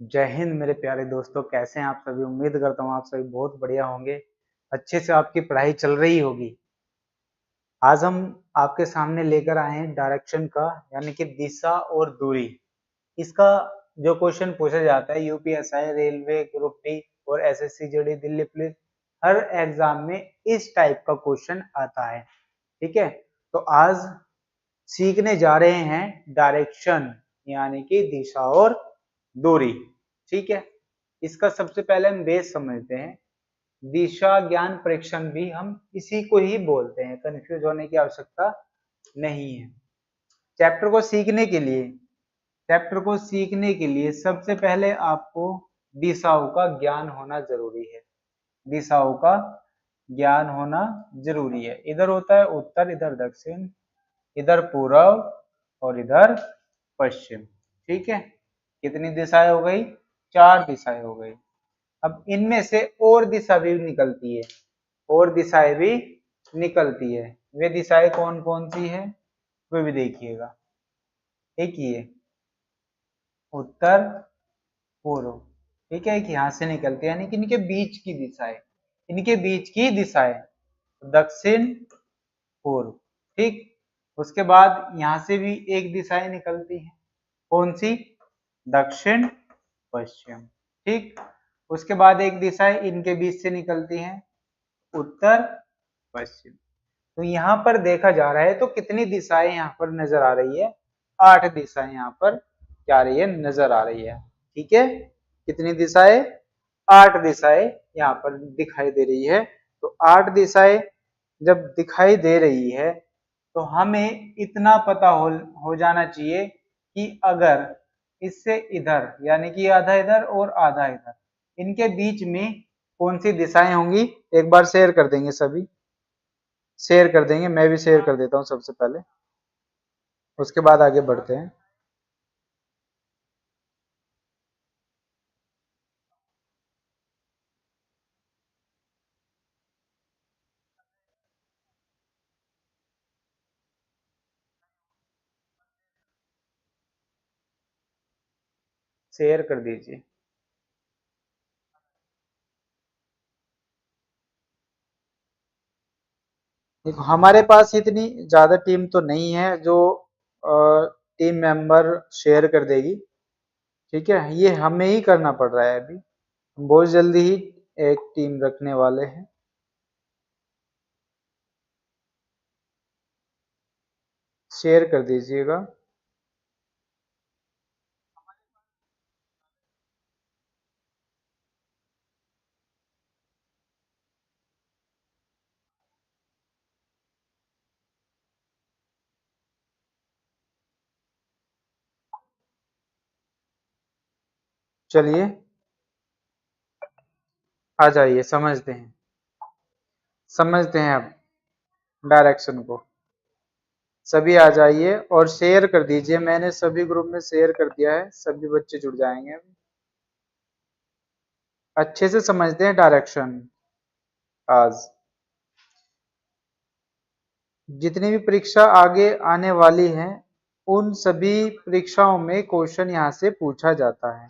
जय हिंद मेरे प्यारे दोस्तों, कैसे हैं आप सभी। उम्मीद करता हूँ आप सभी बहुत बढ़िया होंगे, अच्छे से आपकी पढ़ाई चल रही होगी। आज हम आपके सामने लेकर आए हैं डायरेक्शन का, यानी कि दिशा और दूरी। इसका जो क्वेश्चन पूछा जाता है यूपीएसआई, रेलवे, ग्रुप डी और एसएससी जीडी, दिल्ली पुलिस, हर एग्जाम में इस टाइप का क्वेश्चन आता है। ठीक है, तो आज सीखने जा रहे हैं डायरेक्शन, यानी कि दिशा और दूरी। ठीक है, इसका सबसे पहले हम बेस समझते हैं। दिशा ज्ञान परीक्षण भी हम इसी को ही बोलते हैं, कंफ्यूज होने की आवश्यकता नहीं है। चैप्टर को सीखने के लिए सबसे पहले आपको दिशाओं का ज्ञान होना जरूरी है। दिशाओं का ज्ञान होना जरूरी है। इधर होता है उत्तर, इधर दक्षिण, इधर पूर्व और इधर पश्चिम। ठीक है, कितनी दिशाएं हो गई? 4 दिशाएं हो गई। अब इनमें से और दिशा भी निकलती है, और दिशाएं भी निकलती है। वे दिशाएं कौन कौन सी है वे भी देखिएगा। एक ये उत्तर पूर्व, ठीक है, एक यहाँ से निकलती है, यानी कि इनके बीच की दिशाएं, दक्षिण पूर्व। ठीक, उसके बाद यहाँ से भी एक दिशाएं निकलती है, कौन सी? दक्षिण पश्चिम। ठीक, उसके बाद एक दिशा इनके बीच से निकलती है, उत्तर पश्चिम। तो यहाँ पर देखा जा रहा है तो कितनी दिशाएं यहाँ पर नजर आ रही है? 8 दिशाएं यहाँ पर क्या आ रही है? नजर आ रही है। ठीक है, कितनी दिशाएं? 8 दिशाएं यहाँ पर दिखाई दे रही है। तो 8 दिशाएं जब दिखाई दे रही है तो हमें इतना पता हो जाना चाहिए कि अगर इससे इधर, यानी कि आधा इधर और आधा इधर, इनके बीच में कौन सी दिशाएं होंगी। एक बार शेयर कर देंगे, सभी शेयर कर देंगे, मैं भी शेयर कर देता हूं सबसे पहले, उसके बाद आगे बढ़ते हैं। शेयर कर दीजिए। देखो, हमारे पास इतनी ज्यादा टीम तो नहीं है जो टीम मेंबर शेयर कर देगी। ठीक है, ये हमें ही करना पड़ रहा है। अभी हम बहुत जल्दी ही एक टीम रखने वाले हैं। शेयर कर दीजिएगा। चलिए आ जाइए, समझते हैं अब डायरेक्शन को। सभी आ जाइए और शेयर कर दीजिए। मैंने सभी ग्रुप में शेयर कर दिया है, सभी बच्चे जुड़ जाएंगे। अब अच्छे से समझते हैं डायरेक्शन। आज जितनी भी परीक्षा आगे आने वाली है, उन सभी परीक्षाओं में क्वेश्चन यहाँ से पूछा जाता है।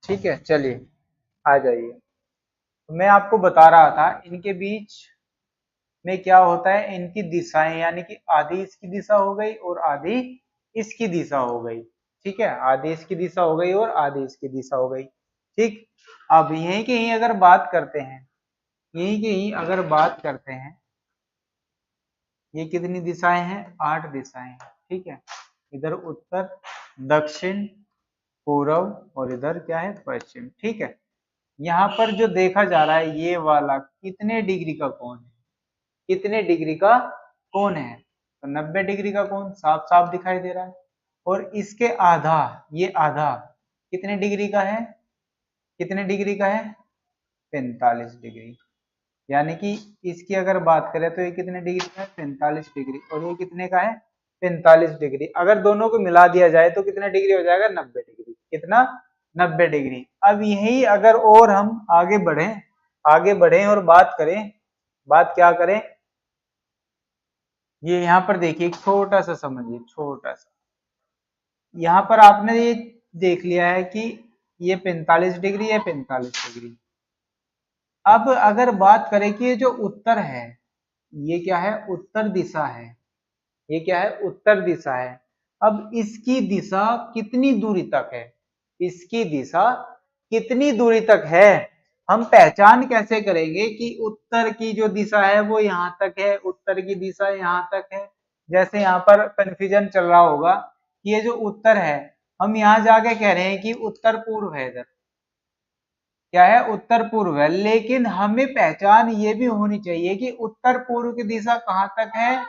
ठीक है, चलिए आ जाइए। तो मैं आपको बता रहा था इनके बीच में क्या होता है, इनकी दिशाएं, यानी कि आधी इसकी दिशा हो गई और आधी इसकी दिशा हो गई। ठीक है, आधी इसकी दिशा हो गई और आधी इसकी दिशा हो गई। ठीक, अब यहीं की यहीं अगर बात करते हैं, यहीं की यहीं अगर बात करते हैं, ये कितनी दिशाएं हैं? 8 दिशाएं हैं। ठीक है, इधर उत्तर, दक्षिण, पूर्व और इधर क्या है? पश्चिम। ठीक है, यहाँ पर जो देखा जा रहा है ये वाला कितने डिग्री का कोण है? कितने डिग्री का कोण है? तो 90 डिग्री का कोण साफ साफ दिखाई दे रहा है। और इसके आधा, ये आधा कितने डिग्री का है? कितने डिग्री का है? 45 डिग्री। यानी कि इसकी अगर बात करें तो ये कितने डिग्री का है? 45 डिग्री। और ये कितने का है? 45 डिग्री। अगर दोनों को मिला दिया जाए तो कितना डिग्री हो जाएगा? 90 डिग्री। कितना? 90 डिग्री। अब यही अगर और हम आगे बढ़े और बात करें, बात क्या करें, ये यहाँ पर देखिए, छोटा सा समझिए, छोटा सा यहाँ पर आपने ये देख लिया है कि ये 45 डिग्री, ये 45 डिग्री। अब अगर बात करें कि ये जो उत्तर है, ये क्या है, उत्तर दिशा है, ये क्या है, उत्तर दिशा है। अब इसकी दिशा कितनी दूरी तक है, इसकी दिशा कितनी दूरी तक है, हम पहचान कैसे करेंगे कि उत्तर की जो दिशा है वो यहाँ तक है, उत्तर की दिशा यहाँ तक है। जैसे यहाँ पर कंफ्यूजन चल रहा होगा कि ये जो उत्तर है, हम यहाँ जाके कह रहे हैं कि उत्तर पूर्व है, इधर क्या है, उत्तर पूर्व है, लेकिन हमें पहचान ये भी होनी चाहिए कि उत्तर पूर्व की दिशा कहाँ तक है,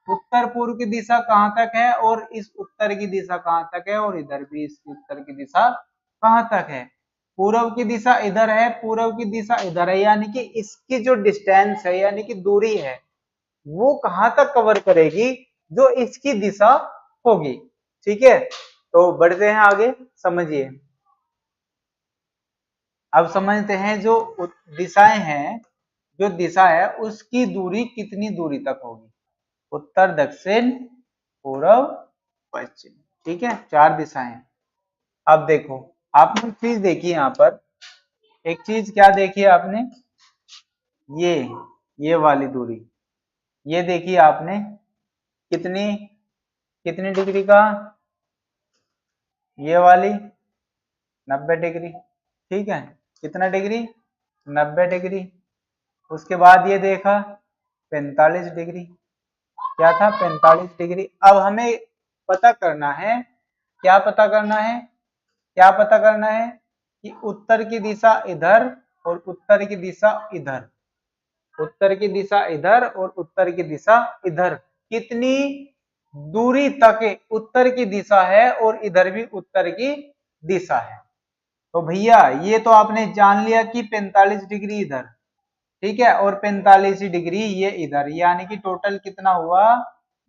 उत्तर पूर्व की दिशा कहाँ तक है, और इस उत्तर की दिशा कहाँ तक है, और इधर भी इस उत्तर की दिशा कहाँ तक है। पूर्व की दिशा इधर है, पूर्व की दिशा इधर है, यानी कि इसकी जो डिस्टेंस है, यानी कि दूरी है, वो कहाँ तक कवर करेगी, जो इसकी दिशा होगी। ठीक है, तो बढ़ते हैं आगे, समझिए। अब समझते हैं जो दिशाएं हैं, जो दिशा है उसकी दूरी कितनी दूरी तक होगी, उत्तर, दक्षिण, पूर्व, पश्चिम। ठीक है, 4 दिशाएं। अब देखो, आपने एक चीज देखी यहाँ पर, एक चीज क्या देखी आपने, ये वाली दूरी, ये देखी आपने कितनी कितनी डिग्री का, ये वाली 90 डिग्री। ठीक है, कितना डिग्री, 90 डिग्री। उसके बाद ये देखा 45 डिग्री, क्या था, 45 डिग्री। अब हमें पता करना है, क्या पता करना है, क्या पता करना है कि उत्तर की दिशा इधर और उत्तर की दिशा इधर, उत्तर की दिशा इधर और उत्तर की दिशा इधर, कितनी दूरी तक उत्तर की दिशा है और इधर भी उत्तर की दिशा है। तो भैया ये तो आपने जान लिया कि 45 डिग्री इधर, ठीक है, और 45 डिग्री ये इधर, यानी कि टोटल कितना हुआ,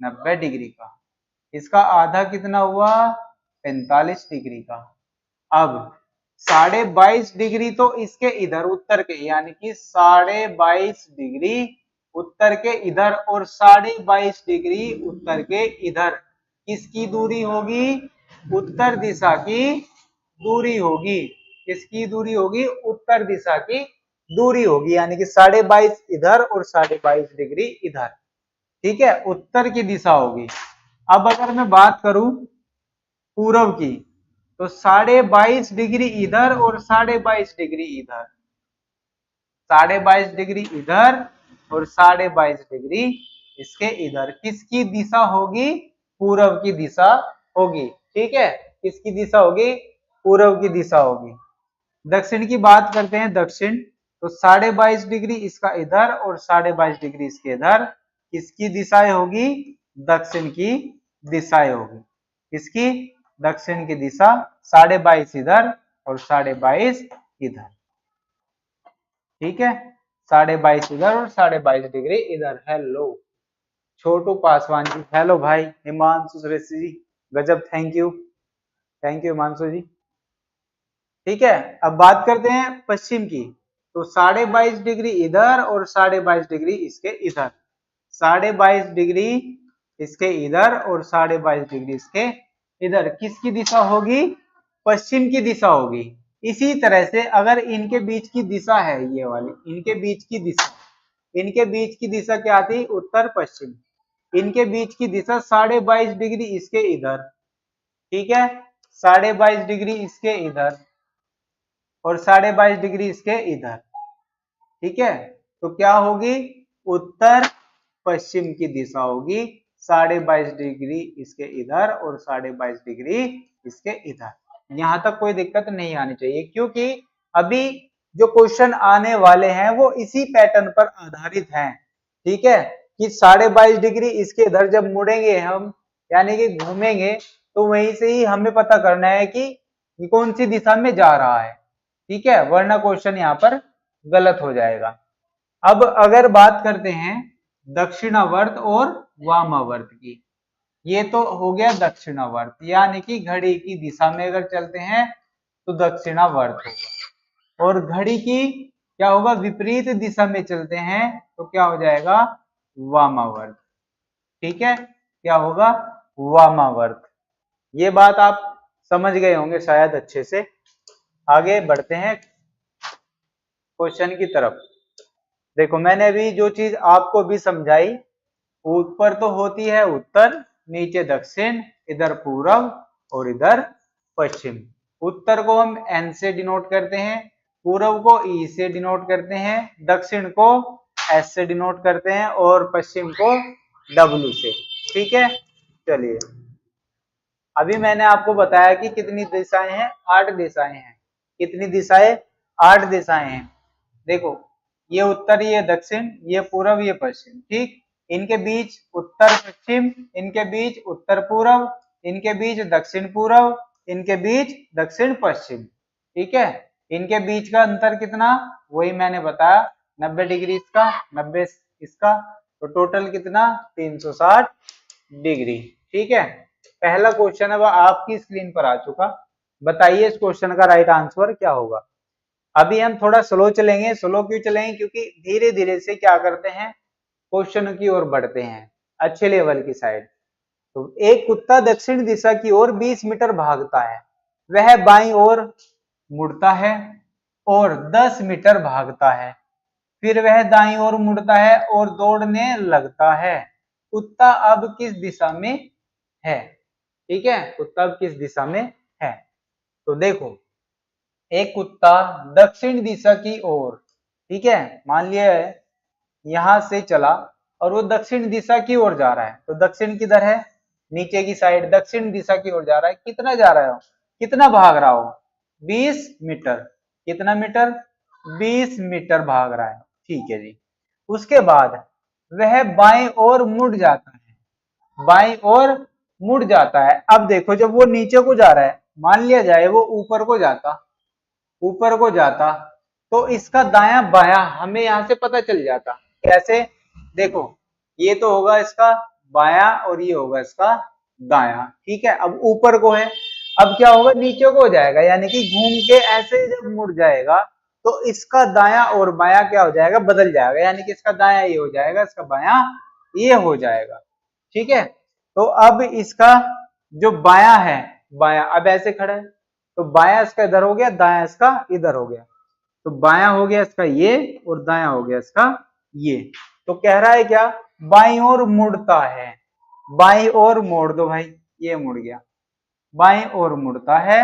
90 डिग्री का। इसका आधा कितना हुआ, 45 डिग्री का। अब 22.5 डिग्री तो इसके इधर उत्तर के, यानी कि 22.5 डिग्री उत्तर के इधर और 22.5 डिग्री उत्तर के इधर, किसकी दूरी होगी, उत्तर दिशा की दूरी होगी। किसकी दूरी होगी, उत्तर दिशा की दूरी होगी, यानी कि 22.5 इधर और 22.5 डिग्री इधर। ठीक है, उत्तर की दिशा होगी। अब अगर मैं बात करूं पूर्व की, तो 22.5 डिग्री इधर और 22.5 डिग्री इधर, 22.5 डिग्री इधर और 22.5 डिग्री इसके इधर, किसकी दिशा होगी, पूर्व की दिशा होगी। ठीक है, किसकी दिशा होगी, पूर्व की दिशा होगी। दक्षिण की बात करते हैं, दक्षिण, तो 22.5 डिग्री इसका इधर और 22.5 डिग्री इसके इधर, किसकी दिशाएं होगी, दक्षिण की दिशाएं होगी। किसकी, दक्षिण की दिशा, 22.5 इधर और 22.5 इधर। ठीक है, 22.5 इधर और 22.5 डिग्री इधर। हेलो छोटू पासवान जी, हेलो भाई हिमांशु सुरेश जी, गजब, थैंक यू हिमांशु जी। ठीक है, अब बात करते हैं पश्चिम की, तो 22.5 डिग्री इधर और 22.5 डिग्री इसके इधर, 22.5 डिग्री इसके इधर और 22.5 डिग्री इसके इधर, किसकी दिशा होगी, पश्चिम की दिशा होगी। इसी तरह से अगर इनके बीच की दिशा है, ये वाली इनके बीच की दिशा, इनके बीच की दिशा क्या थी, उत्तर पश्चिम, इनके बीच की दिशा 22.5 डिग्री इसके इधर, ठीक है, 22.5 डिग्री इसके इधर और 22.5 डिग्री इसके इधर। ठीक है, तो क्या होगी, उत्तर पश्चिम की दिशा होगी, 22.5 डिग्री इसके इधर और 22.5 डिग्री इसके इधर। यहां तक कोई दिक्कत नहीं आनी चाहिए, क्योंकि अभी जो क्वेश्चन आने वाले हैं वो इसी पैटर्न पर आधारित हैं। ठीक है, कि 22.5 डिग्री इसके इधर जब मुड़ेंगे हम, यानी कि घूमेंगे, तो वहीं से ही हमें पता करना है कि कौन सी दिशा में जा रहा है। ठीक है, वरना क्वेश्चन यहाँ पर गलत हो जाएगा। अब अगर बात करते हैं दक्षिणावर्त और वामावर्त की, ये तो हो गया दक्षिणावर्त, यानी कि घड़ी की दिशा में अगर चलते हैं तो दक्षिणावर्त होगा, और घड़ी की क्या होगा, विपरीत दिशा में चलते हैं तो क्या हो जाएगा, वामावर्त। ठीक है, क्या होगा, वामावर्त। ये बात आप समझ गए होंगे शायद अच्छे से। आगे बढ़ते हैं क्वेश्चन की तरफ। देखो मैंने अभी जो चीज आपको भी समझाई, ऊपर तो होती है उत्तर, नीचे दक्षिण, इधर पूर्व और इधर पश्चिम। उत्तर को हम एन से डिनोट करते हैं, पूर्व को ई से डिनोट करते हैं, दक्षिण को एस से डिनोट करते हैं और पश्चिम को डब्ल्यू से। ठीक है, चलिए अभी मैंने आपको बताया कि कितनी दिशाएं हैं, 8 दिशाएं हैं। कितनी दिशाएं? 8 दिशाएं हैं। देखो ये उत्तर, ये दक्षिण, ये पूर्व, ये पश्चिम। ठीक, इनके बीच उत्तर पश्चिम, इनके बीच उत्तर पूर्व, इनके बीच दक्षिण पूर्व, इनके बीच दक्षिण पश्चिम। ठीक है, इनके बीच का अंतर कितना? वही मैंने बताया 90 डिग्री इसका, 90 इसका, तो टोटल कितना? 360 डिग्री। ठीक है, पहला क्वेश्चन अब आपकी स्क्रीन पर आ चुका। बताइए इस क्वेश्चन का राइट आंसर क्या होगा। अभी हम थोड़ा स्लो चलेंगे। स्लो क्यों चलेंगे? क्योंकि धीरे धीरे से क्या करते हैं, क्वेश्चन की ओर बढ़ते हैं, अच्छे लेवल की साइड। तो एक कुत्ता दक्षिण दिशा की ओर 20 मीटर भागता है, वह बाईं ओर मुड़ता है और 10 मीटर भागता है, फिर वह दाईं ओर मुड़ता है और दौड़ने लगता है। कुत्ता अब किस दिशा में है? ठीक है, कुत्ता अब किस दिशा में है? तो देखो एक कुत्ता दक्षिण दिशा की ओर, ठीक है, मान लिया है यहां से चला और वो दक्षिण दिशा की ओर जा रहा है। तो दक्षिण किधर है? नीचे की साइड दक्षिण दिशा की ओर जा रहा है। कितना जा रहा है? कितना भाग रहा हो? 20 मीटर। कितना मीटर? 20 मीटर भाग रहा है। ठीक है जी। उसके बाद वह बाएं ओर मुड़ जाता है, बाईं ओर मुड़ जाता है। अब देखो जब वो नीचे को जा रहा है, मान लिया जाए वो ऊपर को जाता, ऊपर को जाता, तो इसका दायां बायां हमें यहां से पता चल जाता। कैसे? देखो ये तो होगा इसका बायां और ये होगा इसका दायां। ठीक है, अब ऊपर को है, अब क्या होगा, नीचे को हो जाएगा, यानी कि घूम के ऐसे जब मुड़ जाएगा तो इसका दायां और बायां क्या हो जाएगा, बदल जाएगा, यानी कि इसका दायां ये हो जाएगा, इसका बायां ये हो जाएगा। ठीक है, तो अब इसका जो बायां है, बायां अब ऐसे खड़ा है, तो बायां इसका इधर हो गया, दायां इसका इधर हो गया। तो बायां हो गया इसका ये और दायां हो गया इसका ये। तो कह रहा है क्या, बाईं ओर मुड़ता है। बाईं ओर मोड़ दो भाई, ये मुड़ गया, बाईं ओर मुड़ता है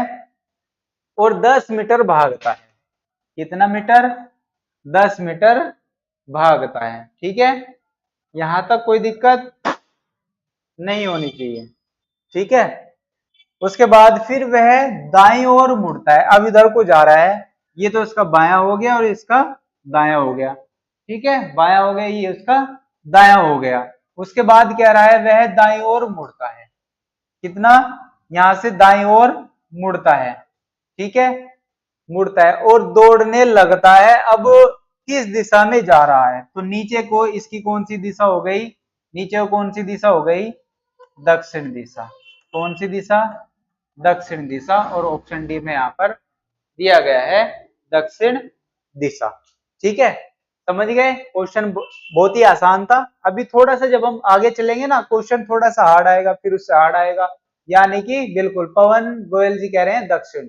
और 10 मीटर भागता है। कितना मीटर? 10 मीटर भागता है। ठीक है, यहां तक कोई दिक्कत नहीं होनी चाहिए। ठीक है, उसके बाद फिर वह दाईं ओर मुड़ता है, अब इधर को जा रहा है, ये तो इसका बायां हो गया और इसका दायां हो गया। ठीक है, बायां हो गया, ये उसका दायां हो गया। उसके बाद कह रहा है वह दाईं ओर मुड़ता है। कितना? यहां से दाईं ओर मुड़ता है। ठीक है, मुड़ता है और दौड़ने लगता है। अब किस दिशा में जा रहा है? तो नीचे को इसकी कौन सी दिशा हो गई? नीचे को कौन सी दिशा हो गई? दक्षिण दिशा। कौन सी दिशा? दक्षिण दिशा। और ऑप्शन डी में यहां पर दिया गया है दक्षिण दिशा। ठीक है, समझ गए? क्वेश्चन बहुत ही आसान था। अभी थोड़ा सा जब हम आगे चलेंगे ना, क्वेश्चन थोड़ा सा हार्ड आएगा, फिर उससे हार्ड आएगा। यानी कि बिल्कुल पवन गोयल जी कह रहे हैं दक्षिण।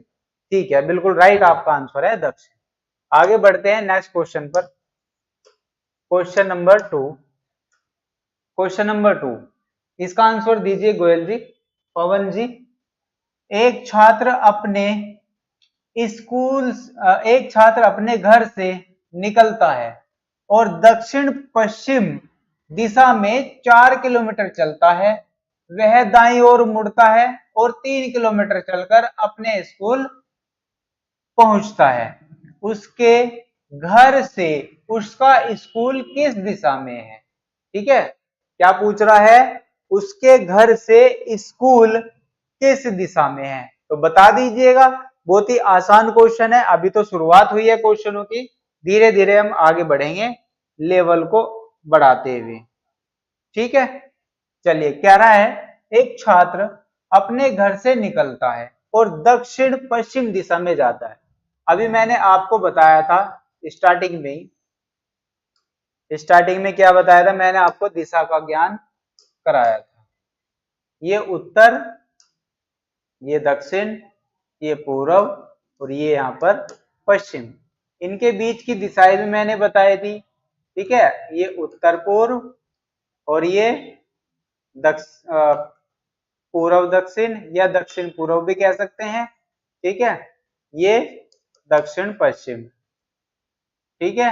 ठीक है, बिल्कुल राइट आपका आंसर है दक्षिण। आगे बढ़ते हैं नेक्स्ट क्वेश्चन पर। Question number 2। क्वेश्चन नंबर 2, इसका आंसर दीजिए गोयल जी, पवन जी। एक छात्र अपने स्कूल एक छात्र अपने घर से निकलता है और दक्षिण पश्चिम दिशा में 4 किलोमीटर चलता है। वह दाईं ओर मुड़ता है और 3 किलोमीटर चलकर अपने स्कूल पहुंचता है। उसके घर से उसका स्कूल किस दिशा में है? ठीक है, क्या पूछ रहा है? उसके घर से स्कूल किस दिशा में है? तो बता दीजिएगा। बहुत ही आसान क्वेश्चन है, अभी तो शुरुआत हुई है क्वेश्चनों की, धीरे धीरे हम आगे बढ़ेंगे लेवल को बढ़ाते हुए। ठीक है, चलिए कह रहा है एक छात्र अपने घर से निकलता है और दक्षिण पश्चिम दिशा में जाता है। अभी मैंने आपको बताया था स्टार्टिंग में ही, स्टार्टिंग में क्या बताया था मैंने आपको? दिशा का ज्ञान कराया था। ये उत्तर, ये दक्षिण, ये पूर्व और ये यहाँ पर पश्चिम। इनके बीच की दिशाएं भी मैंने बताई थी, ठीक है। ये उत्तर पूर्व और ये पूर्व दक्षिण या दक्षिण पूर्व भी कह सकते हैं, ठीक है। ये दक्षिण पश्चिम, ठीक है,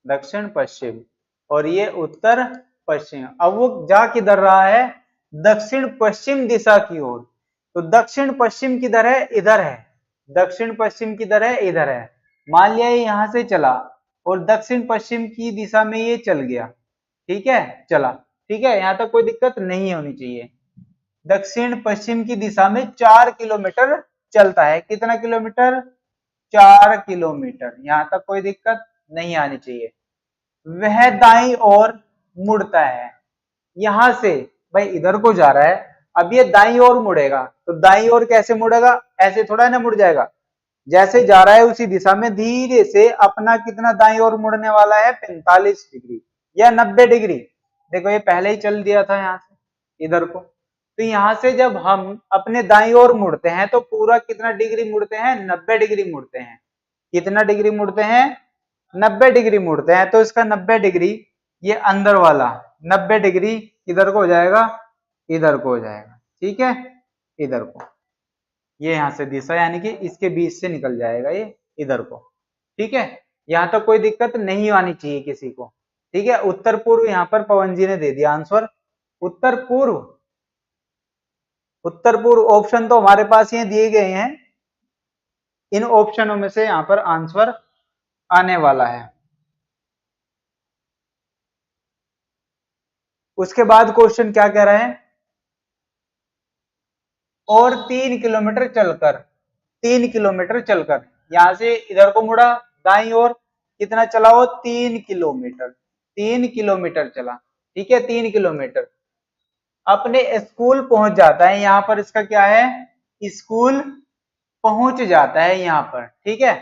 दक्षिण पश्चिम, और ये उत्तर पश्चिम। अब वो जा किधर रहा है, दक्षिण पश्चिम दिशा की ओर। तो दक्षिण पश्चिम किधर है, इधर है। दक्षिण पश्चिम किधर है, इधर है। मान लिया ये यहां से चला और दक्षिण पश्चिम की दिशा में ये चल गया, ठीक है, चला, ठीक है, यहां तक कोई दिक्कत नहीं होनी चाहिए। दक्षिण पश्चिम की दिशा में 4 किलोमीटर चलता है। कितना किलोमीटर, 4 किलोमीटर। यहां तक कोई दिक्कत नहीं आनी चाहिए। वह दाईं ओर मुड़ता है। यहां से भाई इधर को जा रहा है, अब ये दाईं ओर मुड़ेगा। तो दाईं ओर कैसे मुड़ेगा, ऐसे थोड़ा ना मुड़ जाएगा। जैसे जा रहा है उसी दिशा में धीरे से अपना कितना दाईं ओर मुड़ने वाला है, 45 डिग्री या 90 डिग्री। देखो ये पहले ही चल दिया था यहाँ से इधर को। तो यहां से जब हम अपने दाईं ओर मुड़ते हैं तो पूरा कितना डिग्री मुड़ते हैं, 90 डिग्री मुड़ते हैं। कितना डिग्री मुड़ते हैं, 90 डिग्री मुड़ते हैं। तो इसका 90 डिग्री ये अंदर वाला 90 डिग्री इधर को हो जाएगा, इधर को हो जाएगा, ठीक है, इधर को। ये यहां से दिशा यानी कि इसके बीच से निकल जाएगा ये इधर को, ठीक है। यहां तक कोई दिक्कत नहीं आनी चाहिए किसी को, ठीक है। उत्तर पूर्व यहाँ पर पवन जी ने दे दिया आंसर, उत्तर पूर्व। उत्तर पूर्व ऑप्शन तो हमारे पास ये दिए गए हैं, इन ऑप्शनों में से यहाँ पर आंसर आने वाला है। उसके बाद क्वेश्चन क्या कह रहा है, और 3 किलोमीटर चलकर, 3 किलोमीटर चलकर यहां से इधर को मुड़ा दाईं ओर, कितना चला वो, 3 किलोमीटर, 3 किलोमीटर चला, ठीक है, 3 किलोमीटर। अपने स्कूल पहुंच जाता है। यहां पर इसका क्या है, स्कूल पहुंच जाता है यहां पर, ठीक है।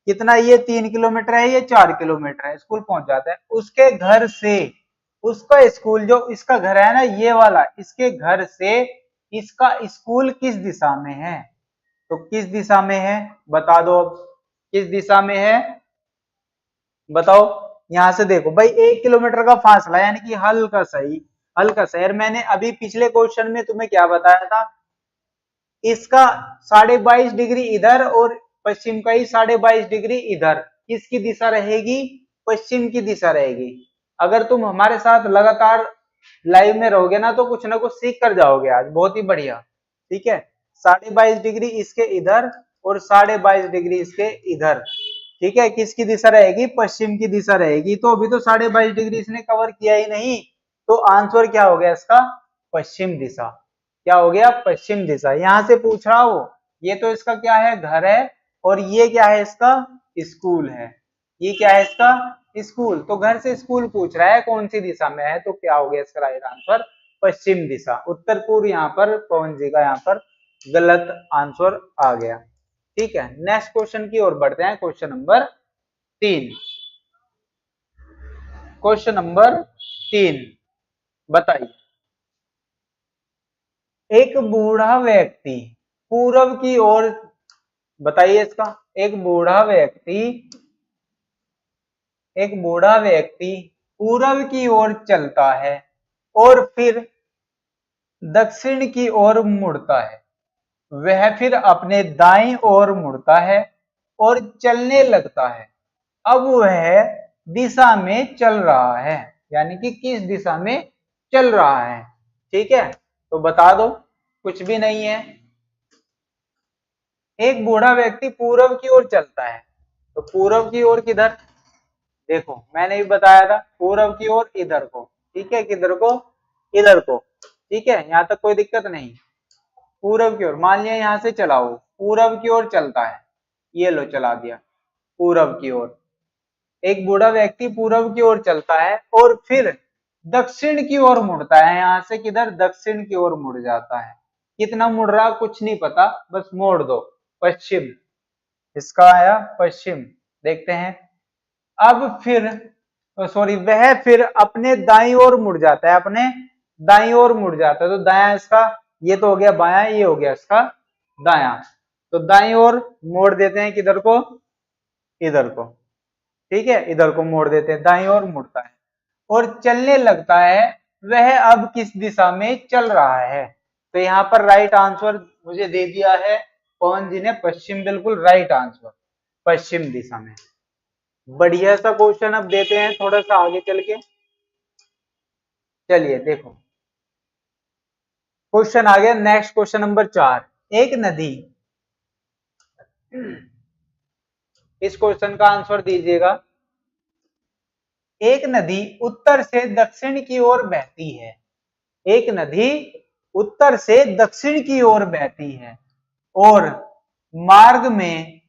कितना, ये 3 किलोमीटर है, ये 4 किलोमीटर है, स्कूल पहुंच जाता है। उसके घर से उसका स्कूल, जो इसका घर है ना ये वाला, इसके घर से इसका स्कूल किस दिशा में है, तो किस दिशा में है बता दो। अब किस दिशा में है बताओ। यहां से देखो भाई 1 किलोमीटर का फासला, यानी कि हल्का सही, हल्का सही। और मैंने अभी पिछले क्वेश्चन में तुम्हें क्या बताया था, इसका 22.5 डिग्री इधर और पश्चिम का ही 22.5 डिग्री इधर। किसकी दिशा रहेगी, पश्चिम की दिशा रहेगी। अगर तुम हमारे साथ लगातार लाइव में रहोगे ना तो कुछ ना कुछ सीख कर जाओगे आज, बहुत ही बढ़िया, ठीक है। 22.5 डिग्री इसके इधर और 22.5 डिग्री इसके इधर, ठीक है। किसकी दिशा रहेगी, पश्चिम की दिशा रहेगी। तो अभी तो 22.5 डिग्री इसने कवर किया ही नहीं, तो आंसर क्या हो गया इसका, पश्चिम दिशा। क्या हो गया, पश्चिम दिशा। यहां से पूछ रहा हो, ये तो इसका क्या है, घर है, और ये क्या है, इसका स्कूल है। ये क्या है, इसका स्कूल। तो घर से स्कूल पूछ रहा है कौन सी दिशा में है, तो क्या हो गया इसका राइट आंसर, पश्चिम दिशा। उत्तर पूर्व यहाँ पर पवन जी का यहाँ पर गलत आंसर आ गया, ठीक है। नेक्स्ट क्वेश्चन की ओर बढ़ते हैं, क्वेश्चन नंबर 3। क्वेश्चन नंबर 3 बताइए, एक बूढ़ा व्यक्ति पूर्व की ओर, बताइए इसका, एक बूढ़ा व्यक्ति पूर्व की ओर चलता है और फिर दक्षिण की ओर मुड़ता है। वह फिर अपने दाईं ओर मुड़ता है और चलने लगता है। अब वह दिशा में चल रहा है, यानी कि किस दिशा में चल रहा है, ठीक है। तो बता दो, कुछ भी नहीं है। एक बूढ़ा व्यक्ति पूर्व की ओर चलता है, तो पूर्व की ओर किधर, देखो मैंने भी बताया था, पूर्व की ओर इधर को, ठीक है, किधर को, इधर को, ठीक है, यहां तक कोई दिक्कत नहीं। पूर्व की ओर, मान लिया यहां से चलाओ, पूर्व की ओर चलता है, ये लो चला दिया पूर्व की ओर। एक बूढ़ा व्यक्ति पूर्व की ओर चलता है और फिर दक्षिण की ओर मुड़ता है। यहां से किधर, दक्षिण की ओर मुड़ जाता है। कितना मुड़ रहा कुछ नहीं पता, बस मोड़ दो, पश्चिम। इसका आया पश्चिम, देखते हैं। अब फिर सॉरी, वह फिर अपने दाईं ओर मुड़ जाता है, अपने दाईं ओर मुड़ जाता है। तो दायां इसका, ये तो हो गया बायां, ये हो गया इसका दायां। तो दाईं ओर मोड़ देते हैं किधर को, इधर को, ठीक है, इधर को मोड़ देते हैं, दाईं ओर मुड़ता है और चलने लगता है। वह अब किस दिशा में चल रहा है? तो यहाँ पर राइट आंसर मुझे दे दिया है पवन जी ने, पश्चिम, बिल्कुल राइट आंसर, पश्चिम दिशा में। बढ़िया सा क्वेश्चन अब देते हैं थोड़ा सा आगे चल के। चलिए देखो क्वेश्चन आ गया नेक्स्ट, क्वेश्चन नंबर 4। एक नदी, इस क्वेश्चन का आंसर दीजिएगा। एक नदी उत्तर से दक्षिण की ओर बहती है। एक नदी उत्तर से दक्षिण की ओर बहती है और मार्ग में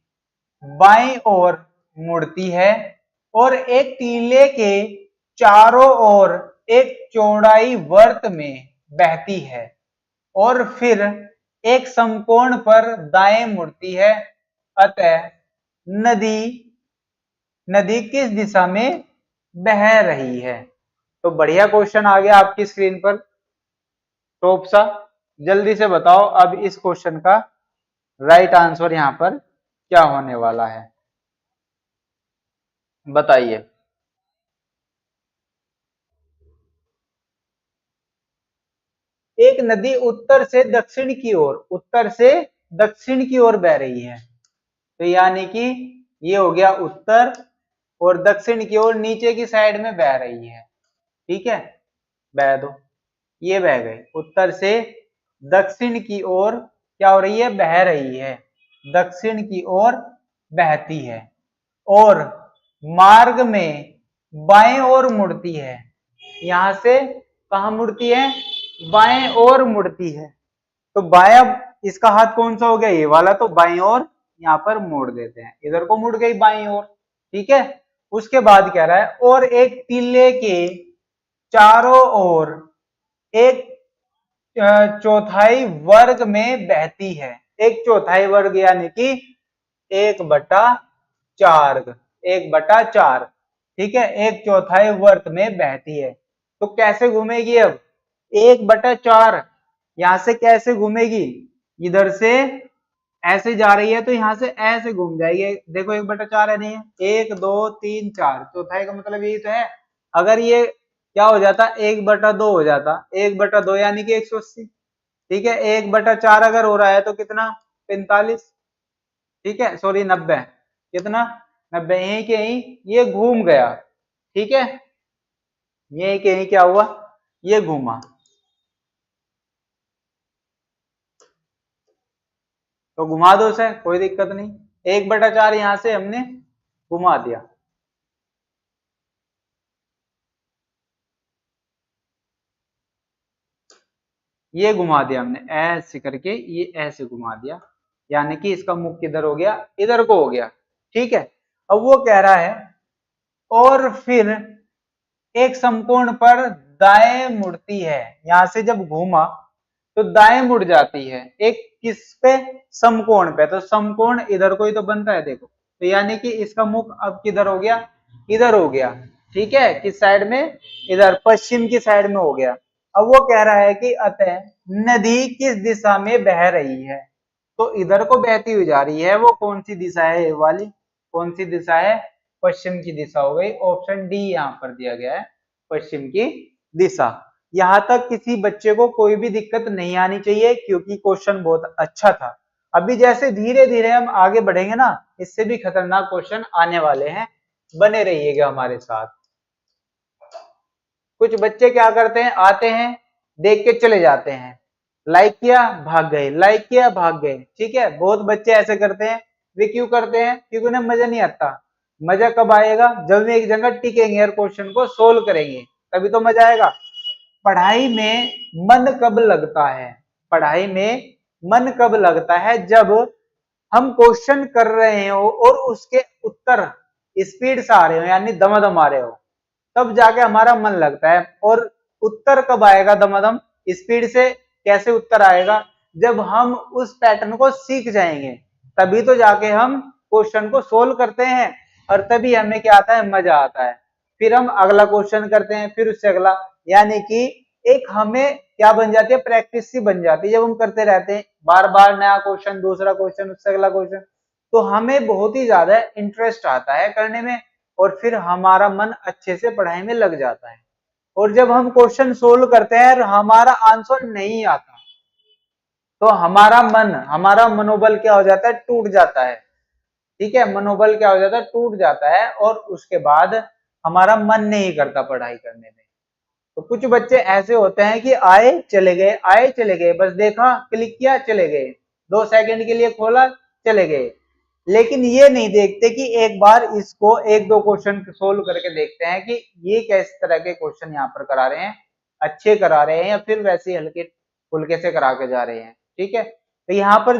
बाईं ओर मुड़ती है और एक टीले के चारों ओर एक चौड़ाई वर्त में बहती है और फिर एक समकोण पर दाएं मुड़ती है। अतः नदी किस दिशा में बह रही है? तो बढ़िया क्वेश्चन आ गया आपकी स्क्रीन पर, टॉप सा। जल्दी से बताओ अब इस क्वेश्चन का राइट आंसर यहां पर क्या होने वाला है, बताइए। एक नदी उत्तर से दक्षिण की ओर, उत्तर से दक्षिण की ओर बह रही है, तो यानी कि ये हो गया उत्तर, और दक्षिण की ओर नीचे की साइड में बह रही है, ठीक है, बह दो, ये बह गई। उत्तर से दक्षिण की ओर क्या हो रही है, बह रही है, दक्षिण की ओर बहती है और मार्ग में बाएं ओर मुड़ती है। यहां से कहां मुड़ती है, बाएं ओर मुड़ती है। तो बायां, इसका हाथ कौन सा हो गया, ये वाला, तो बाईं ओर यहाँ पर मोड़ देते हैं, इधर को मुड़ गई बाईं ओर, ठीक है। उसके बाद कह रहा है और एक टीले के चारों ओर एक चौथाई वर्ग में बहती है। एक चौथाई वर्ग यानी कि 1/4, 1/4, ठीक है, एक चौथाई वर्ग में बहती है। तो कैसे घूमेगी अब, 1/4 यहां से कैसे घूमेगी, इधर से ऐसे जा रही है तो यहां से ऐसे घूम जाएगी। देखो 1/4 है, नहीं है, 1 2 3 4, चौथाई का मतलब यही तो है। अगर ये क्या हो जाता, 1/2 हो जाता, 1/2 यानी कि 180, ठीक है। 1/4 अगर हो रहा है तो कितना, 45, ठीक है, सॉरी 90, कितना, 90, यही के यही ये घूम गया, ठीक है, यही के यही क्या हुआ, ये घूमा। तो घुमा दो उसे, कोई दिक्कत नहीं, 1/4 यहां से हमने घुमा दिया। ये घुमा दिया हमने ऐसे करके, ये ऐसे घुमा दिया, यानी कि इसका मुख किधर हो गया, इधर को हो गया, ठीक है। अब वो कह रहा है और फिर एक समकोण पर दाएं मुड़ती है। यहां से जब घूमा तो दाएं मुड़ जाती है, एक किस पे, समकोण पे। तो समकोण इधर को ही तो बनता है, देखो, तो यानी कि इसका मुख अब किधर हो गया, इधर हो गया, ठीक है, किस साइड में, इधर पश्चिम की साइड में हो गया। अब वो कह रहा है कि अतः नदी किस दिशा में बह रही है? तो इधर को बहती हुई जा रही है, वो कौन सी दिशा है, ये वाली, कौन सी दिशा है, पश्चिम की दिशा हो गई। ऑप्शन डी यहाँ पर दिया गया है, पश्चिम की दिशा। यहां तक किसी बच्चे को कोई भी दिक्कत नहीं आनी चाहिए, क्योंकि क्वेश्चन बहुत अच्छा था। अभी जैसे धीरे धीरे हम आगे बढ़ेंगे ना, इससे भी खतरनाक क्वेश्चन आने वाले हैं, बने रहिएगा हमारे साथ। कुछ बच्चे क्या करते हैं, आते हैं, देख के चले जाते हैं, लाइक किया भाग गए, लाइक किया भाग गए, ठीक है। बहुत बच्चे ऐसे करते हैं, वे क्यों करते हैं, क्योंकि उन्हें मजा नहीं आता। मजा कब आएगा, जब वे एक जगह टिकेंगे और क्वेश्चन को सोल्व करेंगे, तभी तो मजा आएगा। पढ़ाई में मन कब लगता है, पढ़ाई में मन कब लगता है, जब हम क्वेश्चन कर रहे हो और उसके उत्तर स्पीड से आ रहे हो, यानी दमादम आ रहे हो, तब जाके हमारा मन लगता है। और उत्तर कब आएगा दमादम स्पीड से, कैसे उत्तर आएगा, जब हम उस पैटर्न को सीख जाएंगे, तभी तो जाके हम क्वेश्चन को सोल्व करते हैं, और तभी हमें क्या आता है, मजा आता है। फिर हम अगला क्वेश्चन करते हैं, फिर उससे अगला, यानी कि एक हमें क्या बन जाती है, प्रैक्टिस सी बन जाती है। जब हम करते रहते हैं बार बार नया क्वेश्चन, दूसरा क्वेश्चन, उससे अगला क्वेश्चन, तो हमें बहुत ही ज्यादा इंटरेस्ट आता है करने में और फिर हमारा मन अच्छे से पढ़ाई में लग जाता है। और जब हम क्वेश्चन सोल्व करते हैं और हमारा आंसर नहीं आता तो हमारा मनोबल क्या हो जाता है, टूट जाता है। ठीक है, मनोबल क्या हो जाता है, टूट जाता है और उसके बाद हमारा मन नहीं करता पढ़ाई करने में। तो कुछ बच्चे ऐसे होते हैं कि आए चले गए, बस देखा, क्लिक किया, चले गए, 2 सेकंड के लिए खोला, चले गए, लेकिन ये नहीं देखते कि एक बार इसको एक दो क्वेश्चन सोल्व करके देखते हैं कि ये किस तरह के क्वेश्चन यहाँ पर करा रहे हैं, अच्छे करा रहे हैं या फिर वैसे हल्के फुल्के से करा के जा रहे हैं। ठीक है, तो यहाँ पर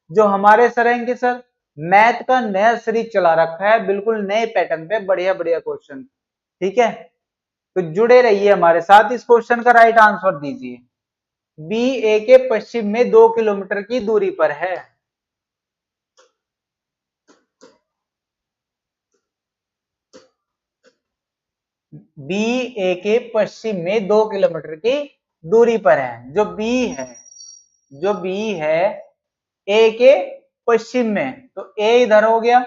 जो हमारे सर हैं कि सर मैथ का नया सीरीज चला रखा है, बिल्कुल नए पैटर्न पे बढ़िया बढ़िया क्वेश्चन। ठीक है, तो जुड़े रहिए हमारे साथ, इस क्वेश्चन का राइट आंसर दीजिए। बी ए के पश्चिम में 2 किलोमीटर की दूरी पर है। बी ए के पश्चिम में 2 किलोमीटर की दूरी पर है। जो बी है ए के पश्चिम में, तो ए इधर हो गया,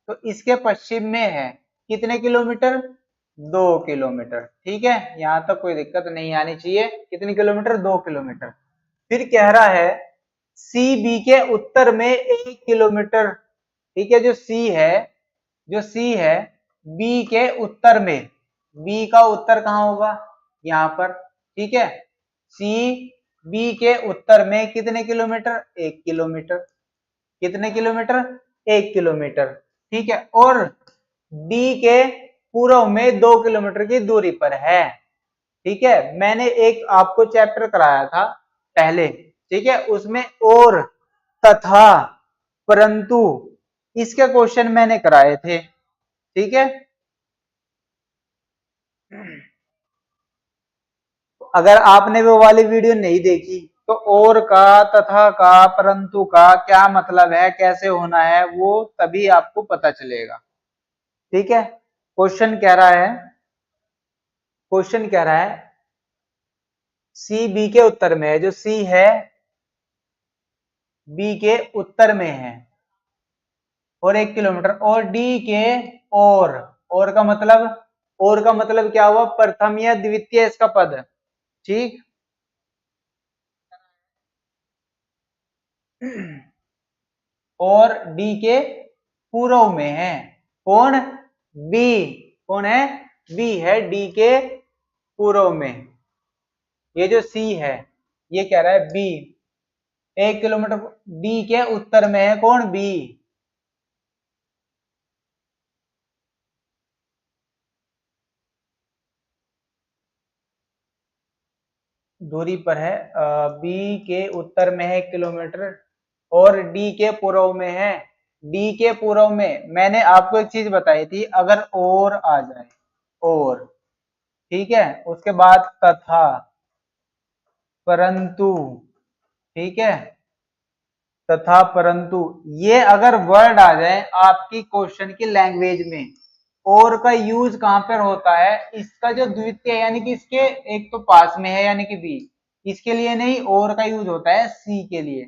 तो इसके पश्चिम में है कितने किलोमीटर, 2 किलोमीटर। ठीक है, यहां तक कोई दिक्कत नहीं आनी चाहिए। कितने किलोमीटर, 2 किलोमीटर। फिर कह रहा है सी बी के उत्तर में 1 किलोमीटर। ठीक है, जो सी है बी के उत्तर में, बी का उत्तर कहां होगा, यहां पर। ठीक है, सी बी के उत्तर में कितने किलोमीटर, 1 किलोमीटर। कितने किलोमीटर, 1 किलोमीटर। ठीक है, और डी के पूर्व में 2 किलोमीटर की दूरी पर है। ठीक है, मैंने एक आपको चैप्टर कराया था पहले, ठीक है, उसमें और, तथा, परंतु इसके क्वेश्चन मैंने कराए थे। ठीक है, अगर आपने वो वाली वीडियो नहीं देखी तो और का, तथा का, परंतु का क्या मतलब है, कैसे होना है, वो तभी आपको पता चलेगा। ठीक है, क्वेश्चन कह रहा है सी बी के उत्तर में है, जो सी है बी के उत्तर में है और 1 किलोमीटर, और डी के और का मतलब क्या हुआ, प्रथम या द्वितीय इसका पद। ठीक, और डी के पूर्व में है कौन, बी। कौन है, बी है डी के पूर्व में। ये जो सी है ये कह रहा है बी, 1 किलोमीटर, डी के उत्तर में है कौन, बी। दूरी पर है, बी के उत्तर में है 1 किलोमीटर और डी के पूर्व में है। डी के पूर्व में मैंने आपको एक चीज बताई थी, अगर और आ जाए, और, ठीक है, उसके बाद तथा, परंतु, ठीक है, तथा परंतु, ये अगर वर्ड आ जाए आपकी क्वेश्चन की लैंग्वेज में, और का यूज कहां पर होता है, इसका जो द्वितीय यानी कि इसके एक तो पास में है यानी कि बी, इसके लिए नहीं, और का यूज होता है सी के लिए।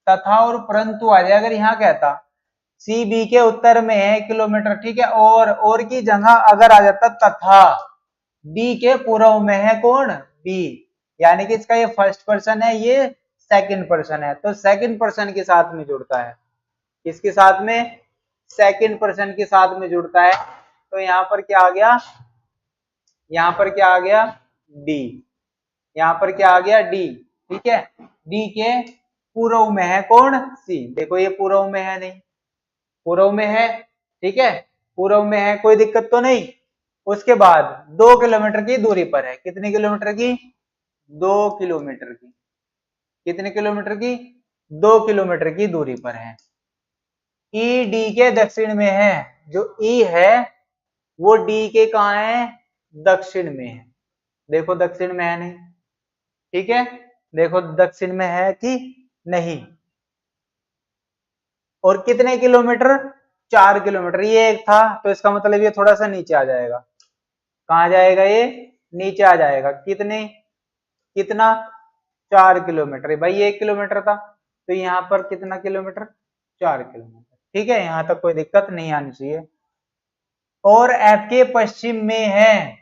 तथा और परंतु आ जाए, अगर यहाँ कहता सी बी के उत्तर में है किलोमीटर, ठीक है, और की जगह अगर आ जाता तथा, डी के पूर्व में है कौन, बी, यानी कि इसका ये फर्स्ट पर्सन है, ये सेकंड पर्सन है, तो सेकंड पर्सन के साथ में जुड़ता है। किसके साथ में, सेकंड पर्सन के साथ में जुड़ता है। तो यहाँ पर क्या आ गया, यहाँ पर क्या आ गया, डी। यहाँ पर क्या आ गया, डी। ठीक है, डी के पूर्व में है कौन, सी। देखो ये पूर्व में है, नहीं, पूर्व में है। ठीक है, पूर्व में है, कोई दिक्कत तो नहीं। उसके बाद 2 किलोमीटर की दूरी पर है, कितने किलोमीटर की, 2 किलोमीटर की। कितने किलोमीटर की, 2 किलोमीटर की दूरी पर है। ई डी के दक्षिण में है, जो ई है वो डी के कहा है, दक्षिण में है। देखो दक्षिण में है नहीं, ठीक है, देखो दक्षिण में है कि नहीं। और कितने किलोमीटर, 4 किलोमीटर। ये एक था तो इसका मतलब ये थोड़ा सा नीचे आ जाएगा। कहां जाएगा, ये नीचे आ जाएगा। कितना, 4 किलोमीटर भाई, ये 1 किलोमीटर था, तो यहाँ पर कितना किलोमीटर, 4 किलोमीटर। ठीक है, यहाँ तक कोई दिक्कत नहीं आनी चाहिए। और एफ के पश्चिम में है,